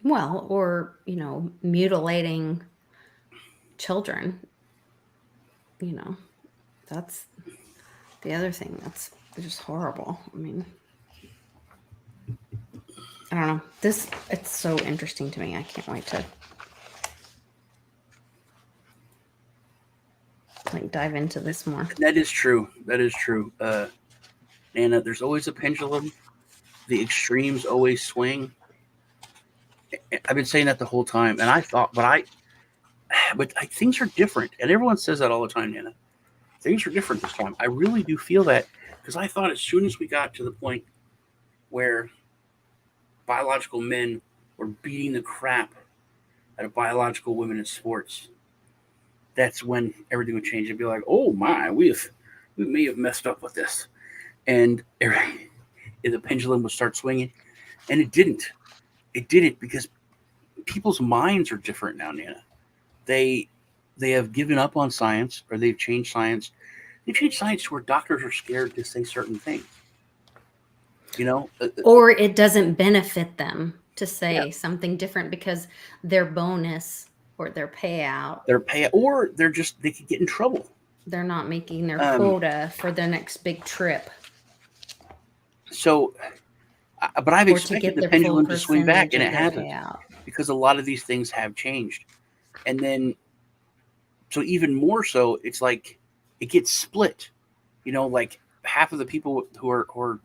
Well, or, mutilating children. That's the other thing that's just horrible. I mean, I don't know. It's so interesting to me. I can't wait to dive into this more. That is true. Anna, there's always a pendulum. The extremes always swing. I've been saying that the whole time, and I thought, but things are different, and everyone says that all the time, Nana. Things are different this time. I really do feel that, because I thought as soon as we got to the point where biological men were beating the crap out of biological women in sports, that's when everything would change. It'd be like, oh my, we may have messed up with this, and the pendulum would start swinging, and it didn't. It didn't, because people's minds are different now, Nana. They have given up on science, or they've changed science. They've changed science to where doctors are scared to say certain things. Or it doesn't benefit them to say something different because their bonus or their payout, or they could get in trouble. They're not making their quota for the next big trip. So, but I've expected the pendulum to swing back, and it hasn't, because a lot of these things have changed. And then, so even more so, it's like it gets split. Like half of the people who are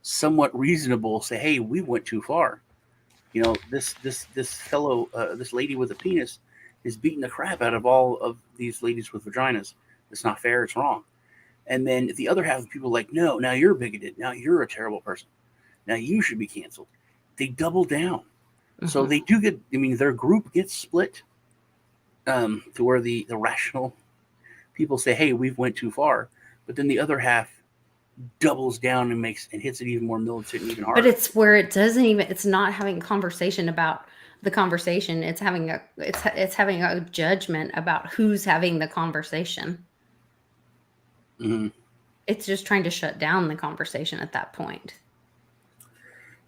somewhat reasonable say, "Hey, we went too far." This fellow, this lady with a penis, is beating the crap out of all of these ladies with vaginas. It's not fair. It's wrong. And then the other half of people are like, "No, now you're bigoted. Now you're a terrible person. Now you should be canceled." They double down. Mm-hmm. So they do get. Their group gets split. To where the rational people say, "Hey, we've went too far," but then the other half doubles down and hits it even more militant and even harder. But it's where it doesn't even. It's not having a conversation about the conversation. It's having a judgment about who's having the conversation. Mm-hmm. It's just trying to shut down the conversation at that point.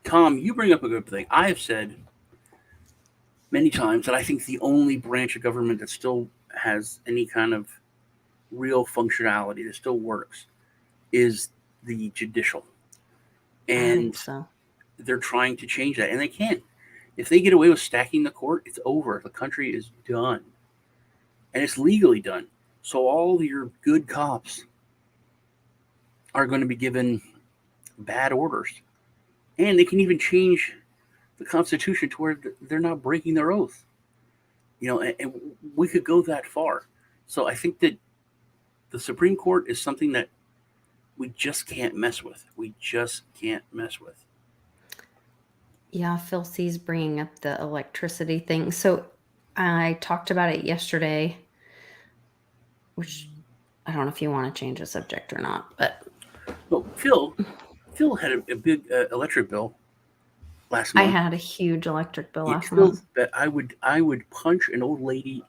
Tom, you bring up a good thing. I have said many times that I think the only branch of government that still has any kind of real functionality, that still works, is the judicial. And they're trying to change that, and they can't. If they get away with stacking the court, it's over. The country is done. And it's legally done. So all your good cops are going to be given bad orders. And they can even change the Constitution to where they're not breaking their oath. And we could go that far. So I think that the Supreme Court is something that we just can't mess with. Yeah, Phil C's bringing up the electricity thing. So I talked about it yesterday, which I don't know if you want to change the subject or not, but well, Phil had a big electric bill last month. I had a huge electric bill last month. That I would punch an old lady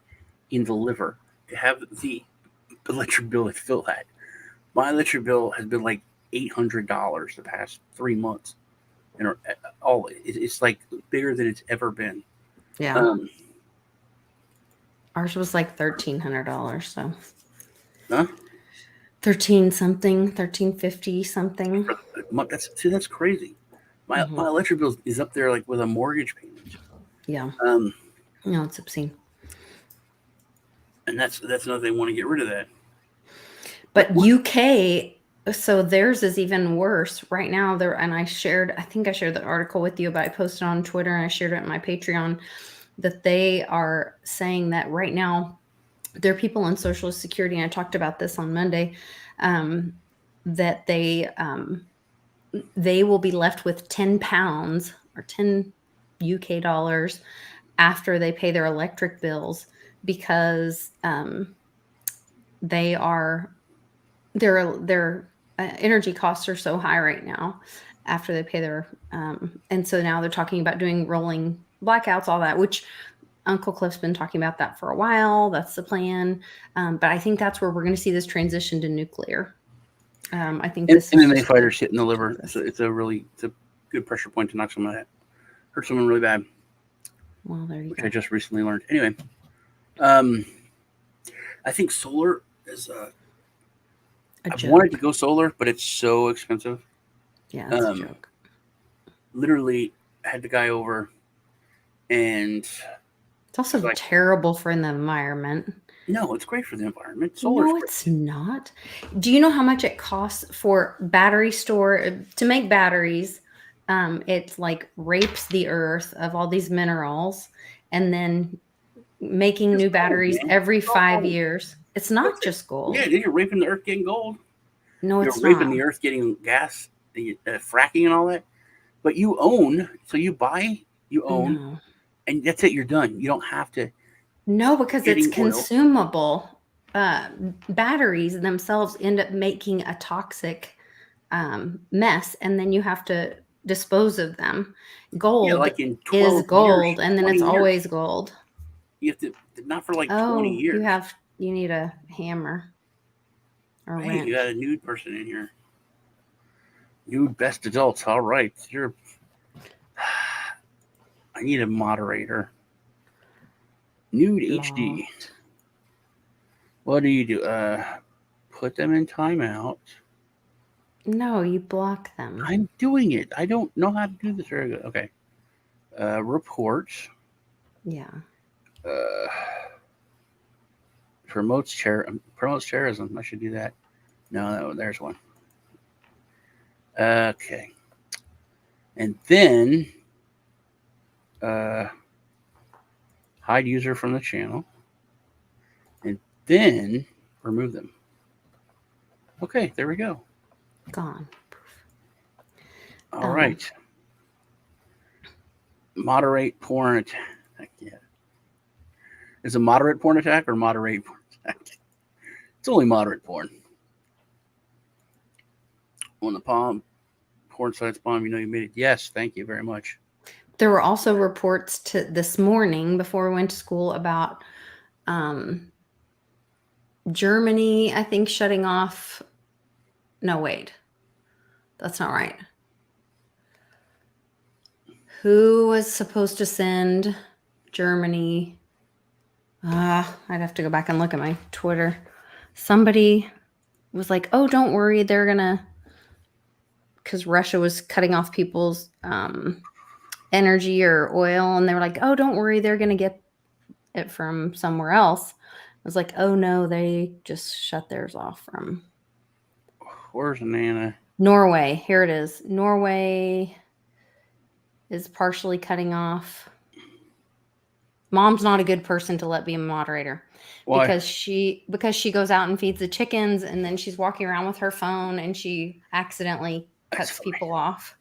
in the liver to have the electric bill is still at. My electric bill has been like $800 the past 3 months, and it's like bigger than it's ever been. Yeah. Ours was like $1,300. So. Huh? 13 something, 1350 something. That's crazy. My electric bill is up there like with a mortgage payment. Yeah. No, it's obscene. And that's another they want to get rid of that. But UK, so theirs is even worse right now. There, and I think I shared the article with you, but I posted on Twitter and I shared it on my Patreon that they are saying that right now there are people on Social Security, and I talked about this on Monday, that they will be left with £10 or 10 UK dollars after they pay their electric bills because their energy costs are so high right now after they pay their and so now they're talking about doing rolling blackouts, all that, which Uncle Cliff's been talking about that for a while. That's the plan. But I think that's where we're going to see this transition to nuclear. I think this MMA fighters hitting the liver. It's a good pressure point to knock someone out. Hurt someone really bad. Well, there you which go. I just recently learned. Anyway, I think solar is. I've wanted to go solar, but it's so expensive. Yeah, it's a joke. Literally, I had the guy over, and it's also terrible for the environment. No, it's great for the environment. Solar's no, it's not. Do you know how much it costs for battery store to make batteries? It's like rapes the earth of all these minerals, and then making new batteries every 5 years. It's not just gold. Yeah, you're raping the earth getting gold. No, it's not. You're raping the earth getting gas, fracking and all that. But you own, so you buy, you own, and that's it. You're done. You don't have to. No, because it's consumable. Batteries themselves end up making a toxic mess, and then you have to dispose of them. Gold is gold, and then it's always gold. You have to, not for like 20 years. You need a hammer or hey, wrench. You got a nude person in here. Nude best adults. All right. I need a moderator. Nude HD. What do you do? Put them in timeout. No, you block them. I'm doing it. I don't know how to do this very good. Okay. Reports. Yeah. Promotes terrorism. I should do that. No, there's one. Okay. And then hide user from the channel. And then remove them. Okay, there we go. Gone. All right. Moderate porn attack. Yeah. Is it moderate porn attack or moderate porn attack? It's only moderate porn. On the palm, porn sites bomb, you know you made it. Yes, thank you very much. There were also reports this morning before we went to school about Germany, I think, shutting off. No, wait. That's not right. Who was supposed to send Germany? I'd have to go back and look at my Twitter. Somebody was like, oh, don't worry. They're going to, because Russia was cutting off people's energy or oil. And they were like, oh, don't worry. They're going to get it from somewhere else. I was like, oh, no, they just shut theirs off from. Where's Nana? Norway. Here it is. Norway is partially cutting off. Mom's not a good person to let be a moderator. Why? Because she goes out and feeds the chickens, and then she's walking around with her phone, and she accidentally cuts people off.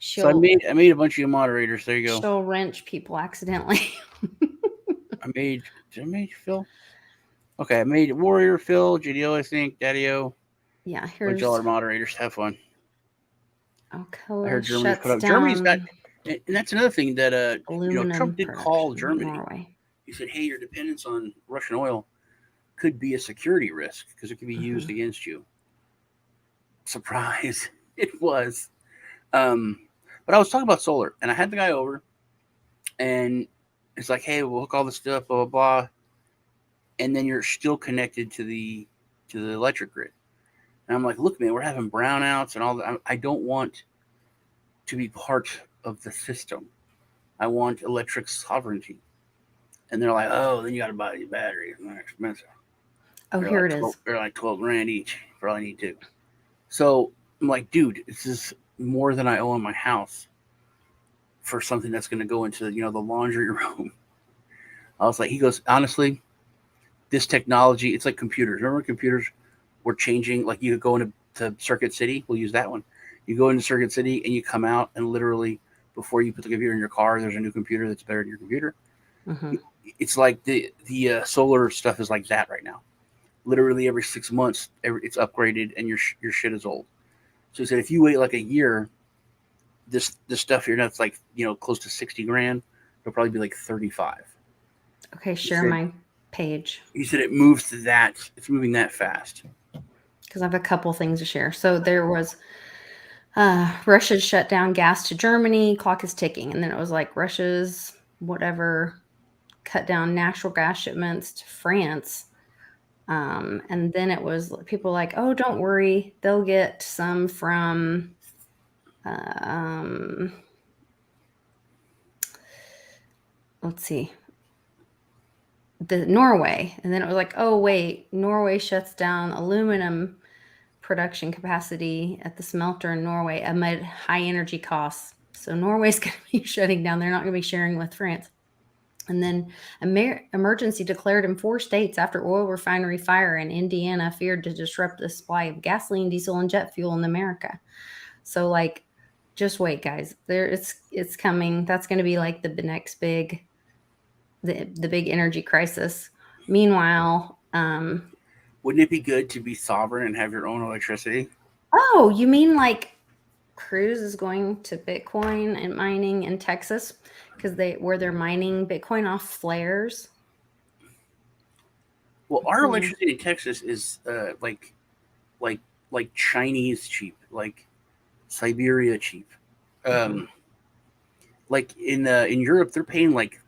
So I made a bunch of moderators. There you go. She'll wrench people accidentally. Did I make Phil? Okay, I made Warrior, Phil, JDO, I think, Daddy-O. Yeah, here's y'all are moderators. Have fun. Okay, I heard Germany's put up. Germany's got, and that's another thing that Trump did call Germany. Norway. He said, "Hey, your dependence on Russian oil could be a security risk because it could be used against you. Surprise, it was. Um, but I was talking about solar, and I had the guy over, and it's like, hey, we'll hook all this stuff, blah blah blah, and then you're still connected to the electric grid. And I'm like, look, man, we're having brownouts and all that. I don't want to be part of the system. I want electric sovereignty. And they're like, oh, then you got to buy the batteries, and they're expensive. Oh, here it is. They're like 12 grand each for all I need to. So I'm like, dude, this is more than I owe on my house for something that's going to go into the laundry room. I was like, he goes, honestly, this technology, it's like computers. Remember computers were changing? Like you could go into Circuit City. We'll use that one. You go into Circuit City and you come out, and literally before you put the computer in your car, there's a new computer that's better than your computer. Mm-hmm. It's like the solar stuff is like that right now. Literally every 6 months, it's upgraded, and your shit is old. So he said, if you wait like a year, this stuff here that's like close to 60 grand, it'll probably be like 35. Okay, share my page. He said it moves to that. It's moving that fast. Because I have a couple things to share. So there was Russia shut down gas to Germany. Clock is ticking, and then it was like Russia's whatever cut down natural gas shipments to France. And then it was people like, oh, don't worry, they'll get some from let's see, the Norway. And then it was like, oh wait, Norway shuts down aluminum production capacity at the smelter in Norway amid high energy costs. So Norway's going to be shutting down. They're not going to be sharing with France. And then emergency declared in 4 states after oil refinery fire in Indiana feared to disrupt the supply of gasoline, diesel, and jet fuel in America. So like, just wait, guys. It's coming. That's going to be like the next big, the big energy crisis. Meanwhile, wouldn't it be good to be sovereign and have your own electricity? Oh, you mean like Cruz is going to Bitcoin and mining in Texas because they're mining Bitcoin off flares? Well, our electricity in Texas is like Chinese cheap, like Siberia cheap. Like in Europe, they're paying like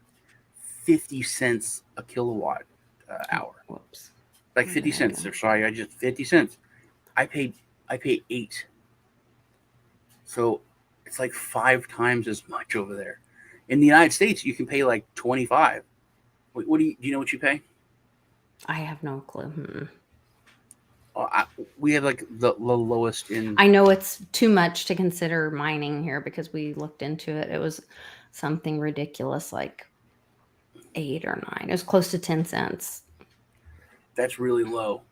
50 cents a kilowatt hour. Whoops. Like 50 cents. Sorry, I just 50 cents. I pay 8. So it's like 5 times as much over there. In the United States, you can pay like 25. What do you know what you pay? I have no clue. We have like the lowest in. I know it's too much to consider mining here because we looked into it. It was something ridiculous, like 8 or 9. It was close to 10 cents. That's really low.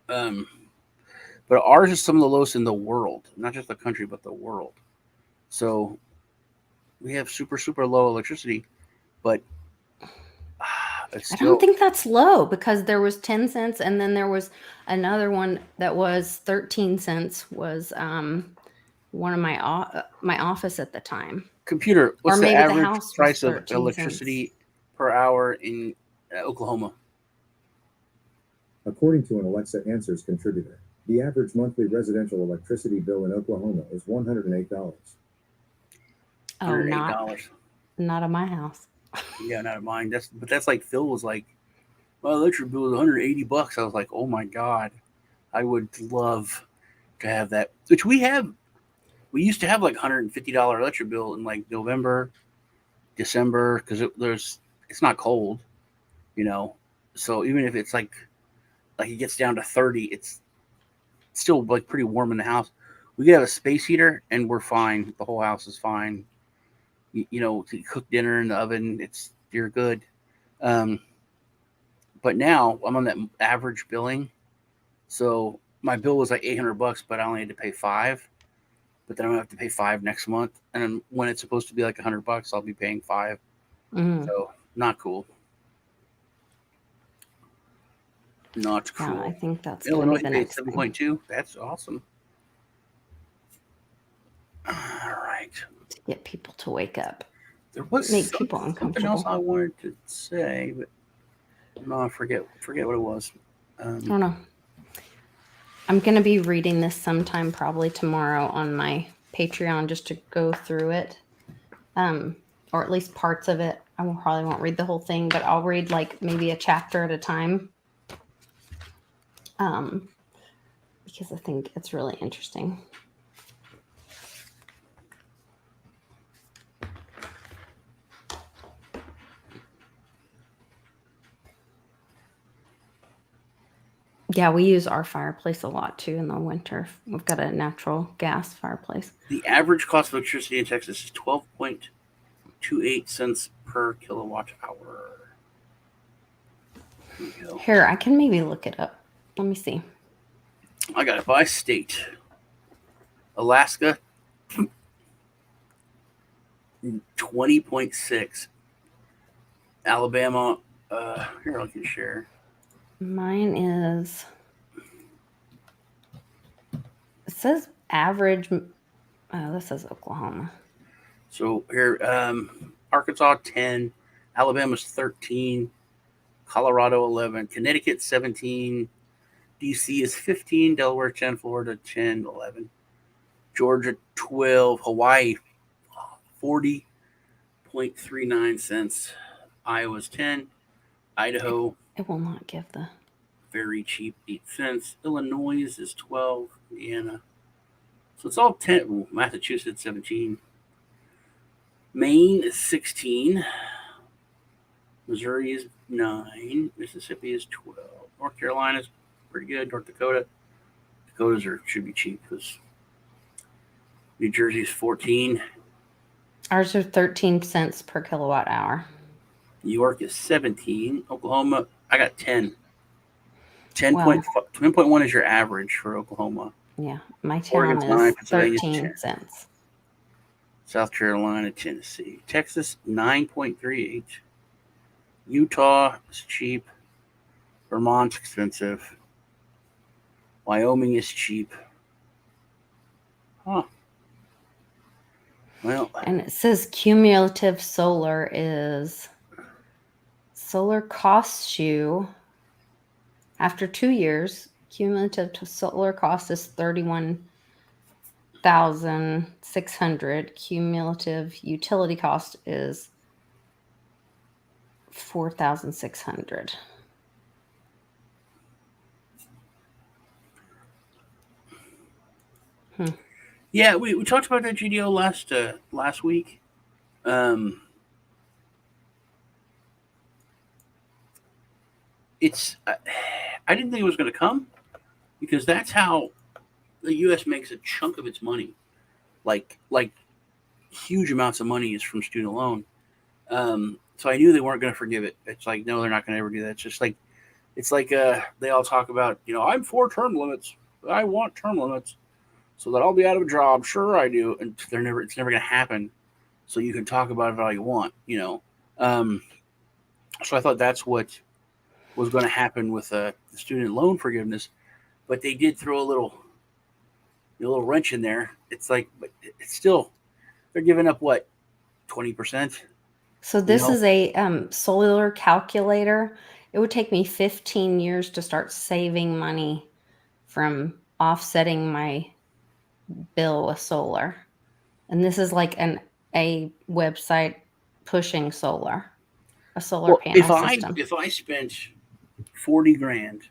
But ours is some of the lowest in the world, not just the country, but the world. So we have super, super low electricity, but I don't think that's low because there was 10 cents and then there was another one that was 13 cents was one of my office at the time. Computer, what's the average price of electricity per hour in Oklahoma? According to an Alexa Answers contributor, the average monthly residential electricity bill in Oklahoma is $108. Oh, $108. Not at my house. Yeah, not at mine. That's like Phil was like, my electric bill is $180. I was like, oh my God, I would love to have that. Which we have. We used to have like $150 electric bill in like November, December, because it's not cold, So even if it's like it gets down to 30, it's still like pretty warm in the house. We could have a space heater and we're fine. The whole house is fine. To cook dinner in the oven, you're good. But now I'm on that average billing. So my bill was like $800, but I only had to pay $5. But then I'm gonna have to pay $5 next month. And then when it's supposed to be like $100, I'll be paying $5. So not cool. Not cool. Yeah, I think that's Illinois paid 7.2. That's awesome. All right. To get people to wake up. There was people uncomfortable. Something else I wanted to say, but no, I forget what it was. I don't know. I'm going to be reading this sometime, probably tomorrow, on my Patreon, just to go through it, or at least parts of it. I probably won't read the whole thing, but I'll read like maybe a chapter at a time, because I think it's really interesting. Yeah, we use our fireplace a lot too in the winter. We've got a natural gas fireplace. The average cost of electricity in Texas is 12.28 cents per kilowatt hour. Here we go. Here, I can maybe look it up. Let me see. I got it by state. Alaska, 20.6. Alabama, here I can share. Mine is, it says average. Oh, this says Oklahoma. So here, Arkansas 10, Alabama's 13, Colorado 11, Connecticut 17, DC is 15, Delaware 10, Florida 10, 11, Georgia 12, Hawaii 40.39 cents, Iowa's 10, Idaho It will not give the. very cheap, 8 cents, Illinois is 12, Indiana. So it's all 10. Ooh, Massachusetts 17. Maine is 16. Missouri is 9. Mississippi is 12. North Carolina is pretty good. North Dakota. Dakotas should be cheap because New Jersey is 14. Ours are 13 cents per kilowatt hour. New York is 17. Oklahoma, I got 10. 10.1 is your average for Oklahoma. Yeah, my Oregon's town 9, is Pennsylvania's 13 10. cents. South Carolina, Tennessee. Texas, 9.38. Utah is cheap. Vermont's expensive. Wyoming is cheap. Huh. Well, And it says cumulative solar costs you, after 2 years, cumulative solar cost is $31,600. Cumulative utility cost is $4,600. yeah, we talked about that GDO last week. It's I didn't think it was going to come because that's how the U.S. makes a chunk of its money. Like huge amounts of money is from student loan. So I knew they weren't going to forgive it. It's like, no, they're not going to ever do that. It's like they all talk about, I'm for term limits. I want term limits so that I'll be out of a job. Sure, I do. And it's never going to happen. So you can talk about it all you want, So I thought that's what was going to happen with the student loan forgiveness. But they did throw a little wrench in there. It's like, but it's still, they're giving up what, 20%? So this is a solar calculator. It would take me 15 years to start saving money from offsetting my bill with solar. And this is like a website pushing solar, a solar panel system. If I spent 40 grand,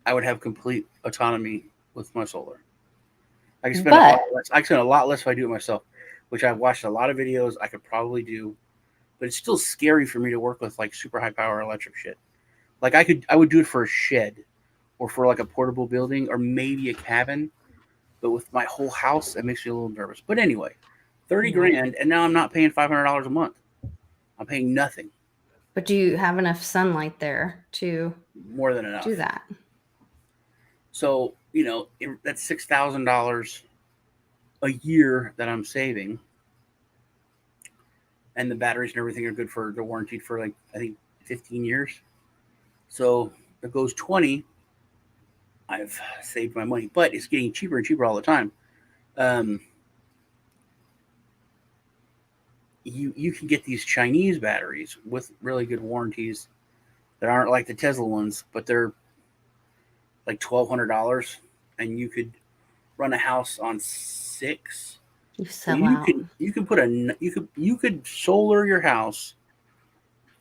I would have complete autonomy with my solar. I can spend a lot less. I can spend a lot less if I do it myself, which I've watched a lot of videos. I could probably do, but it's still scary for me to work with like super high power electric shit. Like I would do it for a shed or for like a portable building or maybe a cabin, but with my whole house, it makes me a little nervous. But anyway, 30 grand, and now I'm not paying $500 a month. I'm paying nothing. But do you have enough sunlight there to more than enough do that? So, that's $6,000 a year that I'm saving. And the batteries and everything are good for, they're warranted for like, I think 15 years. So it goes 20. I've saved my money, but it's getting cheaper and cheaper all the time. You can get these Chinese batteries with really good warranties that aren't like the Tesla ones, but they're like $1,200, and you could run a house on 6. You So sell out. you could put you could solar your house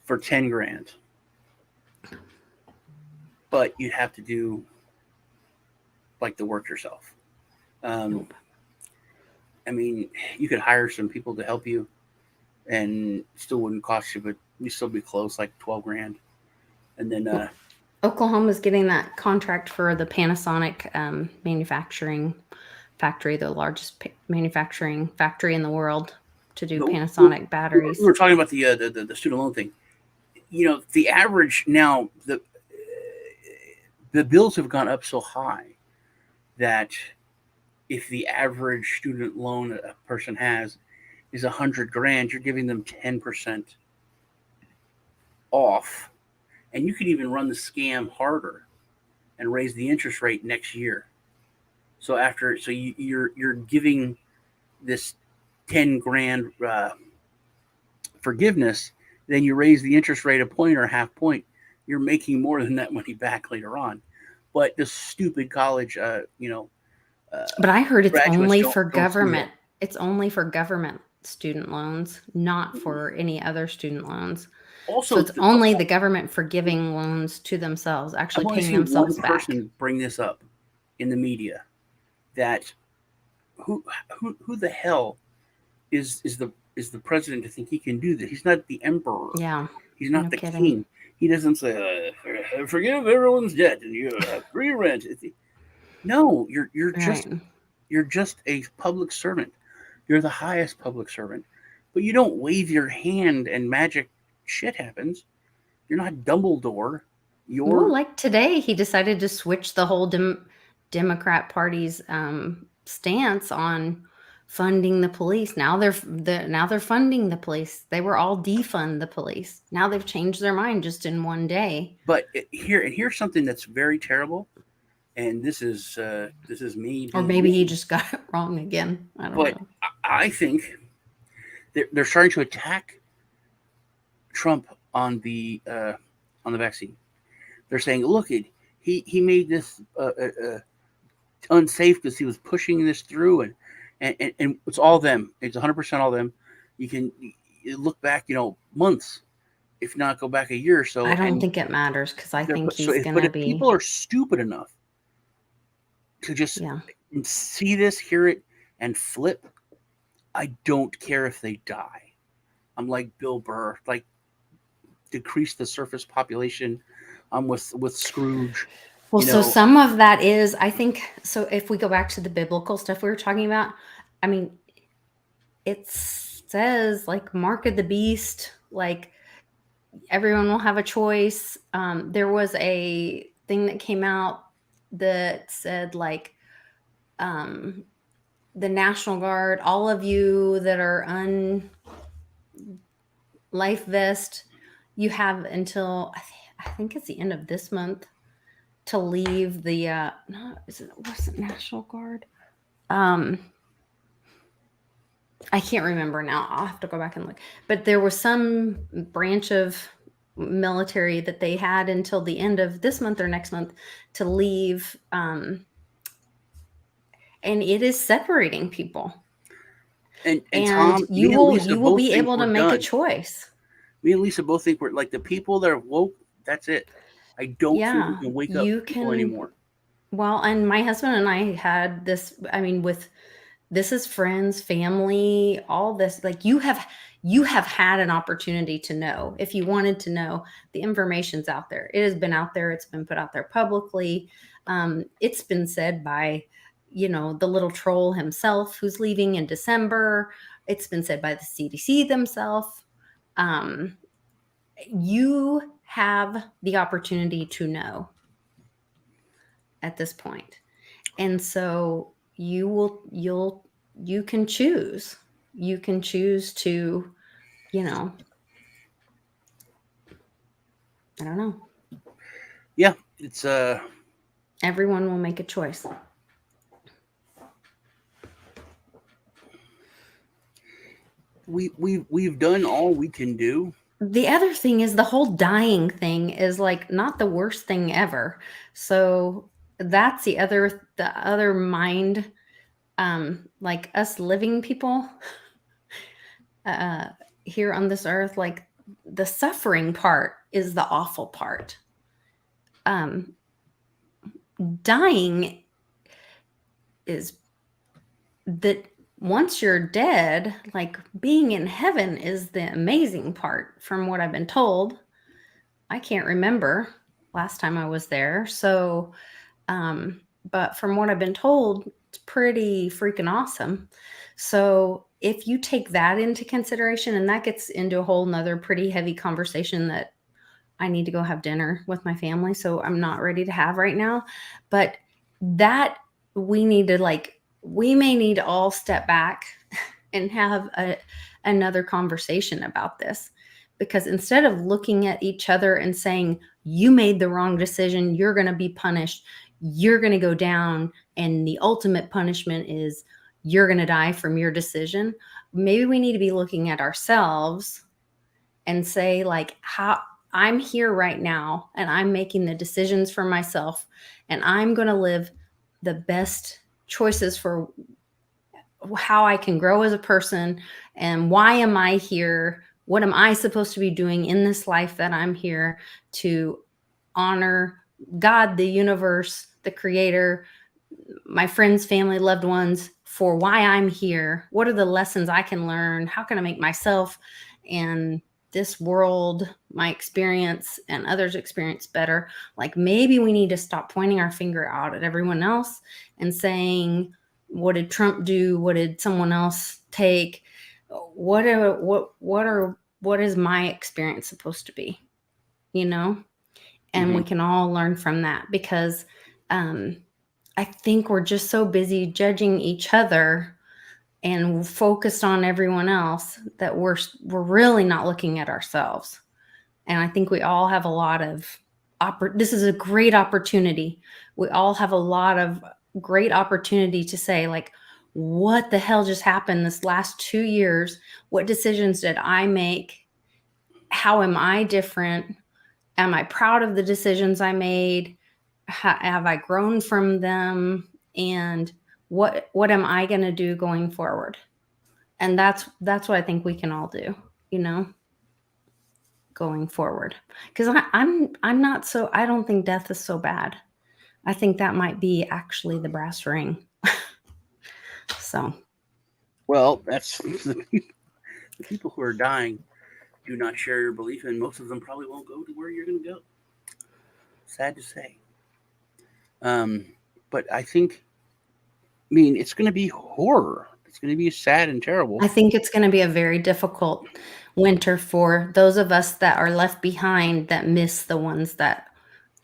for 10 grand, but you'd have to do like the work yourself. Nope. I mean, you could hire some people to help you, and it still wouldn't cost you, but you still be close, like 12 grand. And then Oklahoma's getting that contract for the Panasonic manufacturing factory, the largest manufacturing factory in the world, to do Panasonic batteries. We were talking about the student loan thing. You know, the average now, the bills have gone up so high that if the average student loan a person has is 100 grand, you're giving them 10% off, and you could even run the scam harder and raise the interest rate next year. So you're giving this 10 grand forgiveness, then you raise the interest rate a point or a half point. You're making more than that money back later on. But the stupid college, but I heard it's only for don't government. It's only for government student loans, not for any other student loans. Also, so it's only the government forgiving loans to themselves, actually paying themselves back. Person bring this up in the media, that who the hell is the president to think he can do this? He's not the emperor. Yeah, he's not the king. He doesn't say forgive everyone's debt and you have free rent. No, you're just a public servant. You're the highest public servant, but you don't wave your hand and magic shit happens. You're not Dumbledore. Well, like today, he decided to switch the whole Democrat Party's stance on funding the police. Now they're funding the police. They were all defund the police. Now they've changed their mind just in one day. But here's something that's very terrible, and this is me. Or maybe he just got it wrong again. I don't know. I think they're starting to attack Trump on the vaccine. They're saying, look, he made this unsafe because he was pushing this through, and it's all them. It's 100% all them. You look back, months, if not go back a year or so. I don't think it matters because I think he's going to be. People are stupid enough to just see this, hear it, and flip. I don't care if they die. I'm like Bill Burr, like decrease the surface population. I'm with Scrooge. Well, so some of that is, I think, so if we go back to the biblical stuff we were talking about, I mean, it says like mark of the beast, like everyone will have a choice. There was a thing that came out that said like the National Guard, all of you that are life vest, you have until I think it's the end of this month to leave the was it National Guard? I can't remember now. I'll have to go back and look. But there was some branch of military that they had until the end of this month or next month to leave. And it is separating people. And Tom, you will be able to make a choice. Me and Lisa both think we're like the people that are woke. That's it. I don't think we can wake up people anymore. Well, and my husband and I had this. I mean, this is friends, family, all this. Like you have had an opportunity to know. If you wanted to know, the information's out there. It has been out there. It's been put out there publicly. It's been said by, the little troll himself who's leaving in December. It's been said by the CDC themselves. You have the opportunity to know at this point. And so you can choose. You can choose to, I don't know. Yeah, it's everyone will make a choice. We've done all we can do. The other thing is the whole dying thing is like not the worst thing ever. So that's the other mind, like us living people here on this earth, like the suffering part is the awful part. Dying is that once you're dead, like being in heaven is the amazing part from what I've been told. I can't remember last time I was there. So, but from what I've been told, it's pretty freaking awesome. So if you take that into consideration, and that gets into a whole nother pretty heavy conversation that I need to go have dinner with my family, so I'm not ready to have right now. But that we need to we may need to all step back and have another conversation about this, because instead of looking at each other and saying, you made the wrong decision, you're going to be punished, you're going to go down, and the ultimate punishment is you're going to die from your decision. Maybe we need to be looking at ourselves and say, like, how I'm here right now and I'm making the decisions for myself, and I'm going to live the best choices for how I can grow as a person, and why am I here? What am I supposed to be doing in this life that I'm here to honor God, the universe, the creator, my friends, family, loved ones, for why I'm here? What are the lessons I can learn? How can I make myself and this world, my experience and others' experience better? Like, maybe we need to stop pointing our finger out at everyone else and saying, what did Trump do? What did someone else take? What is my experience supposed to be? You know? And we can all learn from that, because I think we're just so busy judging each other and focused on everyone else that we're really not looking at ourselves. And I think we all have a lot of this is a great opportunity. We all have a lot of great opportunity to say, like, what the hell just happened this last 2 years? What decisions did I make? How am I different? Am I proud of the decisions I made? Have I grown from them? And what am I going to do going forward? And that's what I think we can all do, going forward. Because I'm not so, I don't think death is so bad. I think that might be actually the brass ring. So, well, that's the people who are dying do not share your belief, and most of them probably won't go to where you're going to go. Sad to say. But I think, it's going to be horror. It's going to be sad and terrible. I think it's going to be a very difficult winter for those of us that are left behind, that miss the ones that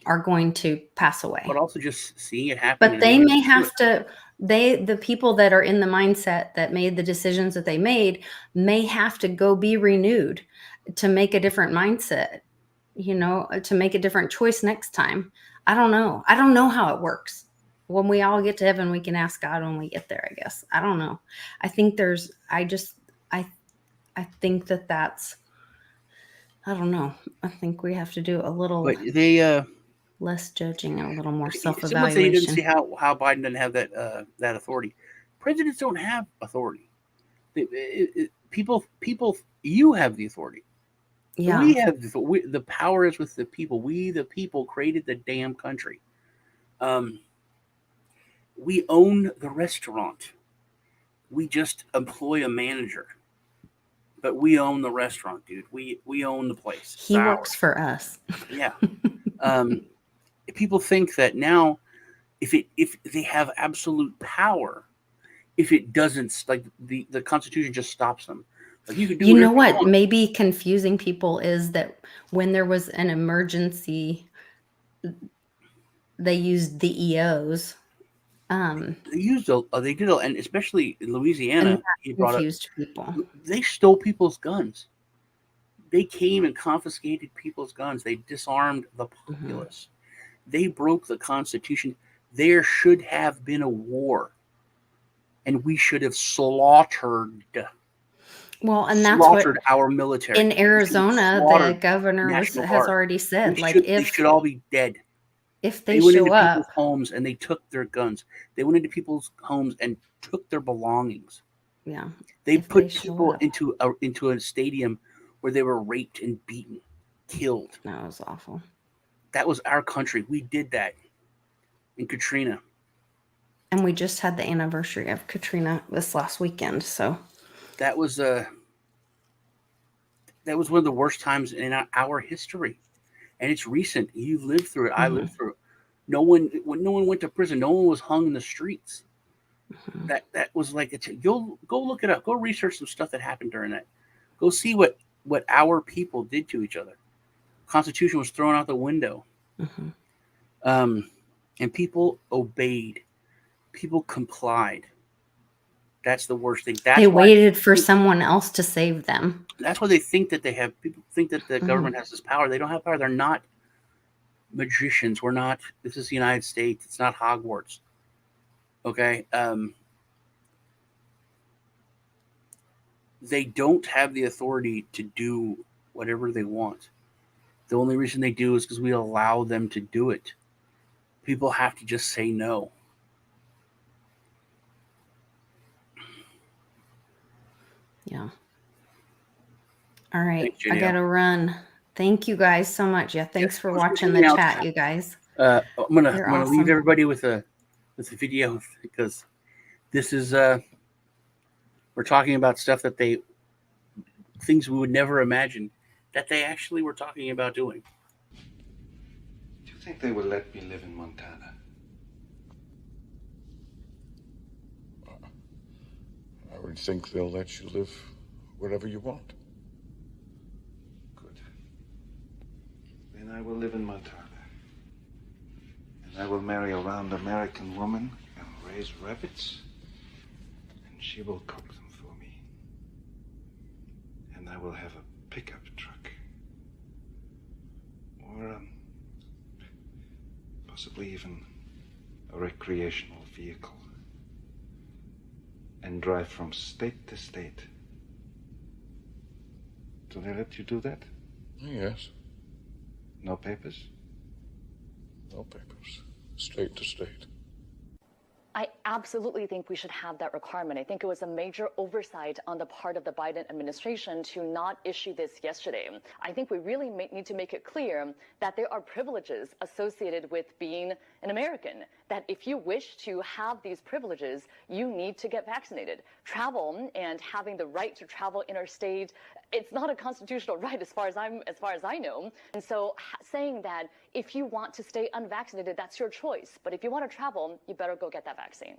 are going to pass away. But also just seeing it happen. But they may have to, the people that are in the mindset that made the decisions that they made may have to go be renewed to make a different mindset, to make a different choice next time. I don't know. I don't know how it works. When we all get to heaven, we can ask God when we get there, I guess. I don't know. I think I think that's, I don't know. I think we have to do a little less judging and a little more self-evaluation. Someone said he didn't see how Biden doesn't have that authority. Presidents don't have authority. People, you have the authority. Yeah. We have the power is with the people. We, the people, created the damn country. We own the restaurant. We just employ a manager. But we own the restaurant, dude. We own the place. He works for us. Yeah. People think that now, if they have absolute power, if it doesn't, like the Constitution just stops them. Like you could do. You know what? Maybe confusing people is that when there was an emergency, they used the EOs. They did, and especially in Louisiana, he brought confused people. They stole people's guns. They came and confiscated people's guns. They disarmed the populace. They broke the Constitution. There should have been a war, and we should have slaughtered. Well, and that's what our military in Arizona, the governor has already said, they should all be dead. if They they went show into people's up, homes and they took their guns. They went into people's homes and took their belongings. yeah, They if they put show people up, into a stadium where they were raped and beaten, killed. that was awful. That was our country. We did that in Katrina. And we just had the anniversary of Katrina this last weekend, so That was one of the worst times in our history, and it's recent. You lived through it. I lived through it. No one went to prison. No one was hung in the streets. That was like you'll go look it up. Go research some stuff that happened during that. Go see what our people did to each other. Constitution was thrown out the window. And people obeyed. People complied. That's the worst thing. they waited for someone else to save them. That's why they think that they have. People think that the government has this power. They don't have power. They're not magicians. We're not. This is the United States. It's not Hogwarts. Okay. They don't have the authority to do whatever they want. The only reason they do is because we allow them to do it. People have to just say no. Yeah. All right. Thanks, I JDL. gotta run. Thank you guys so much. Yeah, thanks for watching the hanging out. chat, you guys. I'm gonna You're leave awesome. everybody with a video because this is we're talking about stuff that things we would never imagine that they actually were talking about doing. Do you think they will let me live in Montana? I would think they'll let you live wherever you want. Good. Then I will live in Montana. And I will marry a round American woman and raise rabbits. And she will cook them for me. And I will have a pickup truck. Or possibly even a recreational vehicle. And drive from state to state. Do they let you do that? Yes. No papers? No papers. State to state. I absolutely think we should have that requirement. I think it was a major oversight on the part of the Biden administration to not issue this yesterday. I think we really need to make it clear that there are privileges associated with being an American, that if you wish to have these privileges, you need to get vaccinated. Travel and having the right to travel interstate, it's not a constitutional right as far as I know. And so saying that if you want to stay unvaccinated, that's your choice. But if you want to travel, you better go get that vaccine.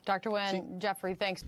Dr. Nguyen, Jeffrey, thanks.